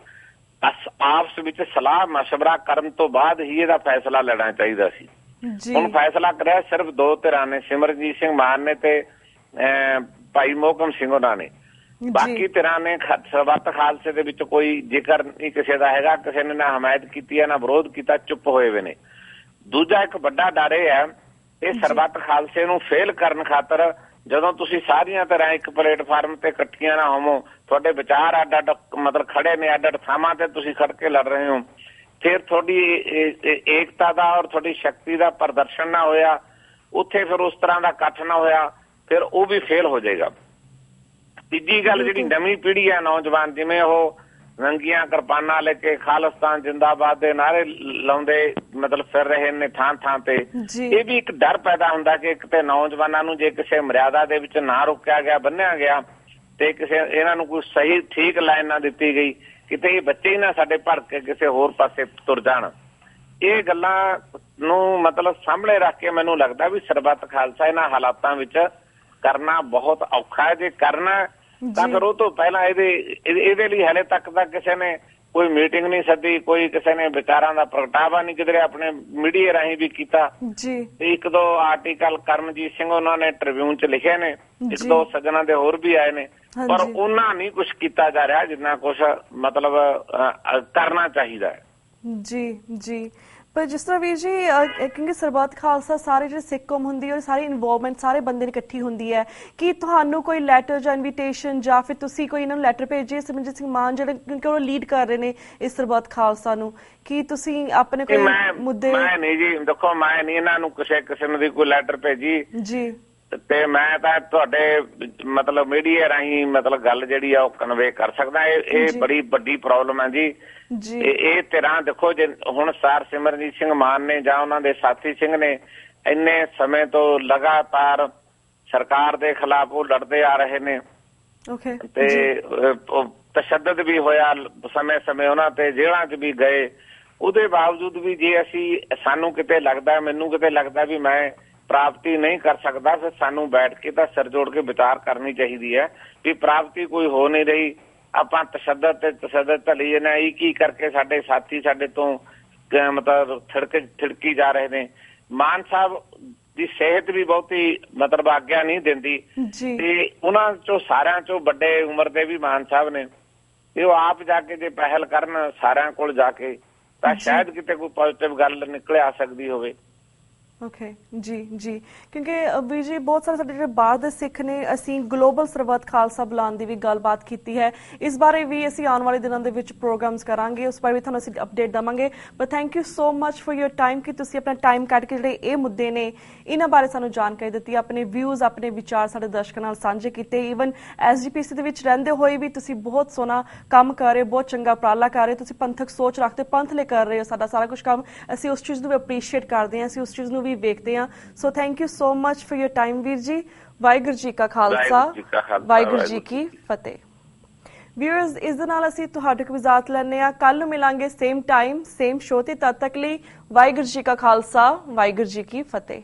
ਆਪਸ ਵਿੱਚ ਸਲਾਹ ਮਸ਼ਵਰਾ ਕਰਨ ਤੋਂ ਬਾਅਦ ਹੀ ਇਹਦਾ ਫੈਸਲਾ ਲੈਣਾ ਚਾਹੀਦਾ ਸੀ। ਹੁਣ ਫੈਸਲਾ ਕਰਿਆ ਸਿਰਫ ਦੋ ਧਿਰਾਂ ਨੇ, ਸਿਮਰਜੀਤ ਸਿੰਘ ਮਾਨ ਨੇ ਤੇ ਭਾਈ ਮੋਹਕਮ ਸਿੰਘ ਉਹਨਾਂ ਨੇ। ਬਾਕੀ ਧਿਰਾਂ ਨੇ ਸਰਬੱਤ ਖਾਲਸੇ ਦੇ ਵਿੱਚ ਕੋਈ ਜ਼ਿਕਰ ਨਹੀਂ ਕਿਸੇ ਦਾ ਹੈਗਾ, ਕਿਸੇ ਨੇ ਨਾ ਹਮਾਇਤ ਕੀਤੀ ਹੈ ਨਾ ਵਿਰੋਧ ਕੀਤਾ, ਚੁੱਪ ਹੋਏ ਹੋਏ ਨੇ। ਦੂਜਾ ਇੱਕ ਵੱਡਾ ਡਰ ਇਹ ਹੈ, ਇਹ ਸਰਬੱਤ ਖਾਲਸੇ ਨੂੰ ਫੇਲ ਕਰਨ ਖਾਤਰ ਜਦੋਂ ਤੁਸੀਂ ਸਾਰੀਆਂ ਤਰ੍ਹਾਂ ਇੱਕ ਪਲੇਟਫਾਰਮ ਤੇ ਇਕੱਠੀਆਂ ਨਾ ਹੋਵੋ, ਤੁਹਾਡੇ ਵਿਚਾਰ ਅੱਡ ਅੱਡ ਮਤਲਬ ਖੜੇ ਨੇ, ਅੱਡ ਅੱਡ ਥਾਵਾਂ ਤੇ ਤੁਸੀਂ ਖੜ ਕੇ ਲੜ ਰਹੇ ਹੋ, ਫਿਰ ਤੁਹਾਡੀ ਏਕਤਾ ਦਾ ਔਰ ਤੁਹਾਡੀ ਸ਼ਕਤੀ ਦਾ ਪ੍ਰਦਰਸ਼ਨ ਨਾ ਹੋਇਆ, ਉੱਥੇ ਫਿਰ ਉਸ ਤਰ੍ਹਾਂ ਦਾ ਇਕੱਠ ਨਾ ਹੋਇਆ, ਫਿਰ ਉਹ ਵੀ ਫੇਲ ਹੋ ਜਾਏਗਾ। ਤੀਜੀ ਗੱਲ, ਜਿਹੜੀ ਨਵੀਂ ਪੀੜ੍ਹੀ ਹੈ ਨੌਜਵਾਨ, ਜਿਵੇਂ ਉਹ ਨੰਗੀਆਂ ਕਿਰਪਾਨਾਂ ਲੈ ਕੇ ਖਾਲਿਸਤਾਨ ਜਿੰਦਾਬਾਦ ਦੇ ਨਾਅਰੇ ਲਾਉਂਦੇ ਮਤਲਬ ਫਿਰ ਰਹੇ ਨੇ ਥਾਂ ਥਾਂ ਤੇ, ਇਹ ਵੀ ਇੱਕ ਡਰ ਪੈਦਾ ਹੁੰਦਾ ਕਿ ਇੱਕ ਤੇ ਨੌਜਵਾਨਾਂ ਨੂੰ ਜੇ ਕਿਸੇ ਮਰਿਆਦਾ ਦੇ ਵਿੱਚ ਨਾ ਰੋਕਿਆ ਗਿਆ, ਬੰਨਿਆ ਗਿਆ, ਤੇ ਕਿਸੇ ਇਹਨਾਂ ਨੂੰ ਕੋਈ ਸਹੀ ਠੀਕ ਲਾਈਨ ਨਾ ਦਿੱਤੀ ਗਈ, ਕਿਤੇ ਇਹ ਬੱਚੇ ਹੀ ਨਾ ਸਾਡੇ ਭੜ ਕੇ ਕਿਸੇ ਹੋਰ ਪਾਸੇ ਤੁਰ ਜਾਣ। ਇਹ ਗੱਲਾਂ ਨੂੰ ਮਤਲਬ ਸਾਹਮਣੇ ਰੱਖ ਕੇ ਮੈਨੂੰ ਲੱਗਦਾ ਵੀ ਸਰਬੱਤ ਖਾਲਸਾ ਇਹਨਾਂ ਹਾਲਾਤਾਂ ਵਿੱਚ ਕਰਨਾ ਬਹੁਤ ਔਖਾ ਹੈ। ਜੇ ਕਰਨਾ ਤਾਂ ਫਿਰ ਉਹ ਤੋਂ ਪਹਿਲਾਂ ਇਹਦੇ ਲਈ ਹਲੇ ਤੱਕ ਤਾਂ ਕਿਸੇ ਨੇ ਕੋਈ ਮੀਟਿੰਗ ਨਹੀਂ ਸੱਦੀ, ਕੋਈ ਕਿਸੇ ਨੇ ਵਿਚਾਰਾਂ ਦਾ ਪ੍ਰਗਟਾਵਾ ਨਹੀਂ ਕਿਧਰੇ ਆਪਣੇ ਮੀਡੀਆ ਰਾਹੀਂ ਵੀ ਕੀਤਾ। ਤੇ ਇੱਕ ਦੋ ਆਰਟੀਕਲ ਕਰਮਜੀਤ ਸਿੰਘ ਉਹਨਾਂ ਨੇ ਟ੍ਰਿਬਿਊਨ ਚ ਲਿਖੇ ਨੇ, ਇੱਕ ਦੋ ਸੱਜਣਾ ਦੇ ਹੋਰ ਵੀ ਆਏ ਨੇ, ਪਰ ਉਹਨਾਂ ਨਹੀਂ ਕੁਛ ਕੀਤਾ ਜਾ ਰਿਹਾ ਜਿੰਨਾ ਕੁਛ ਮਤਲਬ ਕਰਨਾ ਚਾਹੀਦਾ ਹੈ। ਜੀ ਜੀ। ਪਰ ਜਿਸ ਤਰ੍ਹਾਂ ਵੀਰ ਜੀ ਕਿਉਂਕਿ ਸਰਬੱਤ ਖਾਲਸਾ ਸਾਰੇ ਜਿਹੜੇ ਸਿੱਖ ਕੌਮ ਹੁੰਦੀ ਹੈ ਔਰ ਸਾਰੀ ਇਨਵੋਲਵਮੈਂਟ ਸਾਰੇ ਬੰਦੇ ਨੇ ਇਕੱਠੀ ਹੁੰਦੀ ਹੈ, ਕੀ ਤੁਹਾਨੂੰ ਕੋਈ ਲੈਟਰ ਜਾਂ ਇਨਵੀਟੇਸ਼ਨ ਜਾਂ ਫਿਰ ਤੁਸੀਂ ਕੋਈ ਇਹਨਾਂ ਨੂੰ ਲੈਟਰ ਭੇਜੇ ਸਿਮਰਜੀਤ ਸਿੰਘ ਮਾਨ ਜਿਹੜੇ ਕਿਉਂਕਿ ਉਹ ਲੀਡ ਕਰ ਰਹੇ ਨੇ ਇਸ ਸਰਬੱਤ ਖਾਲਸਾ ਨੂੰ, ਕੀ ਤੁਸੀਂ ਆਪਣੇ ਕੋਈ ਮੁੱਦੇ? ਮੈਂ ਨਹੀਂ ਜੀ, ਦੇਖੋ ਮੈਂ ਨਹੀਂ ਇਹਨਾਂ ਨੂੰ ਕਿਸੇ ਕਿਸਮ ਦੀ ਕੋਈ ਲੈਟਰ ਭੇਜੀ ਜੀ, ਤੇ ਮੈਂ ਤਾਂ ਤੁਹਾਡੇ ਮਤਲਬ ਮੀਡੀਆ ਰਾਹੀਂ ਮਤਲਬ ਗੱਲ ਜਿਹੜੀ ਆ ਉਹ ਕਨਵੇ ਕਰ ਸਕਦਾ। ਇਹ ਬੜੀ ਵੱਡੀ ਪ੍ਰੋਬਲਮ ਹੈ ਜੀ। ਇਹ ਧਿਰਾਂ ਦੇਖੋ, ਜੇ ਹੁਣ ਸਰ ਸਿਮਰਜੀਤ ਸਿੰਘ ਮਾਨ ਨੇ ਜਾਂ ਉਹਨਾਂ ਦੇ ਸਾਥੀ ਸਿੰਘ ਨੇ ਇੰਨੇ ਸਮੇਂ ਤੋਂ ਲਗਾਤਾਰ ਸਰਕਾਰ ਦੇ ਖਿਲਾਫ ਉਹ ਲੜਦੇ ਆ ਰਹੇ ਨੇ ਤੇ ਤਸ਼ੱਦਦ ਵੀ ਹੋਇਆ ਸਮੇਂ ਸਮੇਂ ਉਹਨਾਂ ਤੇ, ਜੇਲ੍ਹਾਂ 'ਚ ਵੀ ਗਏ, ਉਹਦੇ ਬਾਵਜੂਦ ਵੀ ਜੇ ਸਾਨੂੰ ਕਿਤੇ ਲੱਗਦਾ, ਮੈਨੂੰ ਕਿਤੇ ਲੱਗਦਾ ਵੀ ਮੈਂ ਪ੍ਰਾਪਤੀ ਨਹੀਂ ਕਰ ਸਕਦਾ, ਫਿਰ ਸਾਨੂੰ ਬੈਠ ਕੇ ਤਾਂ ਸਿਰ ਜੋੜ ਕੇ ਵਿਚਾਰ ਕਰਨੀ ਚਾਹੀਦੀ ਹੈ ਵੀ ਪ੍ਰਾਪਤੀ ਕੋਈ ਹੋ ਨਹੀਂ ਰਹੀ, ਆਪਾਂ ਤਸ਼ੱਦਦ ਢਲੀ ਜਾਂਦੇ, ਇਹ ਕੀ ਕਰਕੇ ਸਾਡੇ ਸਾਥੀ ਸਾਡੇ ਤੋਂ ਮਤਲਬ ਥਿੜਕੀ ਜਾ ਰਹੇ ਨੇ। ਮਾਨ ਸਾਹਿਬ ਦੀ ਸਿਹਤ ਵੀ ਬਹੁਤੀ ਮਤਲਬ ਆਗਿਆ ਨਹੀਂ ਦਿੰਦੀ ਤੇ ਉਹਨਾਂ ਚੋਂ ਸਾਰਿਆਂ ਚੋਂ ਵੱਡੇ ਉਮਰ ਦੇ ਵੀ ਮਾਨ ਸਾਹਿਬ ਨੇ, ਤੇ ਉਹ ਆਪ ਜਾ ਕੇ ਜੇ ਪਹਿਲ ਕਰਨ ਸਾਰਿਆਂ ਕੋਲ ਜਾ ਕੇ ਤਾਂ ਸ਼ਾਇਦ ਕਿਤੇ ਕੋਈ ਪੋਜ਼ਿਟਿਵ ਗੱਲ ਨਿਕਲ ਆ ਸਕਦੀ ਹੋਵੇ। ਜੀ ਜੀ। ਕਿਉਂਕਿ ਵੀਰ ਜੀ ਬਹੁਤ ਸਾਰੇ ਸਾਡੇ ਜਿਹੜੇ ਬਾਹਰ ਦੇ ਸਿੱਖ ਨੇ, ਅਸੀਂ ਗਲੋਬਲ ਸਰਬੱਤ ਖਾਲਸਾ ਬੁਲਾਉਣ ਦੀ ਵੀ ਗੱਲਬਾਤ ਕੀਤੀ ਹੈ, ਇਸ ਬਾਰੇ ਵੀ ਅਸੀਂ ਆਉਣ ਵਾਲੇ ਦਿਨਾਂ ਦੇ ਵਿੱਚ ਪ੍ਰੋਗਰਾਮਸ ਕਰਾਂਗੇ, ਉਸ ਬਾਰੇ ਵੀ ਤੁਹਾਨੂੰ ਅਸੀਂ ਅਪਡੇਟ ਦੇਵਾਂਗੇ। But thank you so much for your time ਕਿ ਤੁਸੀਂ ਆਪਣਾ ਟਾਈਮ ਕੱਢ ਕੇ ਜਿਹੜੇ ਇਹ ਮੁੱਦੇ ਨੇ ਇਹਨਾਂ ਬਾਰੇ ਸਾਨੂੰ ਜਾਣਕਾਰੀ ਦਿੱਤੀ, ਆਪਣੇ ਵਿਊਜ਼ ਆਪਣੇ ਵਿਚਾਰ ਸਾਡੇ ਦਰਸ਼ਕਾਂ ਨਾਲ ਸਾਂਝੇ ਕੀਤੇ। ਈਵਨ SGPC ਦੇ ਵਿੱਚ ਰਹਿੰਦੇ ਹੋਏ ਵੀ ਤੁਸੀਂ ਬਹੁਤ ਸੋਹਣਾ ਕੰਮ ਕਰ ਰਹੇ ਹੋ, ਬਹੁਤ ਚੰਗਾ ਉਪਰਾਲਾ ਕਰ ਰਹੇ ਹੋ, ਤੁਸੀਂ ਪੰਥਕ ਸੋਚ ਰੱਖਦੇ ਪੰਥ ਲਈ ਕਰ ਰਹੇ ਹੋ ਸਾਡਾ ਸਾਰਾ ਕੁਝ ਕੰਮ, ਅਸੀਂ ਉਸ ਚੀਜ਼ ਨੂੰ ਵੀ ਅਪਰੀਸ਼ੀਏਟ ਕਰਦੇ ਹਾਂ, ਅਸੀਂ ਉਸ ਚੀਜ਼ ਨੂੰ ਵੀ ਵੇਖਦੇ ਹਾਂ। So thank you so much for your time ਵੀਰ ਜੀ। ਵਾਹਿਗੁਰੂ ਜੀ ਕਾ ਖਾਲਸਾ, ਵਾਹਿਗੁਰੂ ਜੀ ਕੀ ਫਤਿਹ। ਵਿਊਅਰਸ, ਇਸ ਦੇ ਨਾਲ ਅਸੀਂ ਤੁਹਾਡੇ ਕੋਲ ਇਜਾਜ਼ਤ ਲੈਂਦੇ ਹਾਂ। ਕੱਲ ਨੂੰ ਮਿਲਾਂਗੇ ਸੇਮ ਟਾਈਮ ਸੇਮ ਸ਼ੋਅ ਤੇ, ਤਦ ਤੱਕ ਲਈ ਵਾਹਿਗੁਰੂ ਜੀ ਕਾ ਖਾਲਸਾ, ਵਾਹਿਗੁਰੂ ਜੀ ਕੀ ਫਤਿਹ।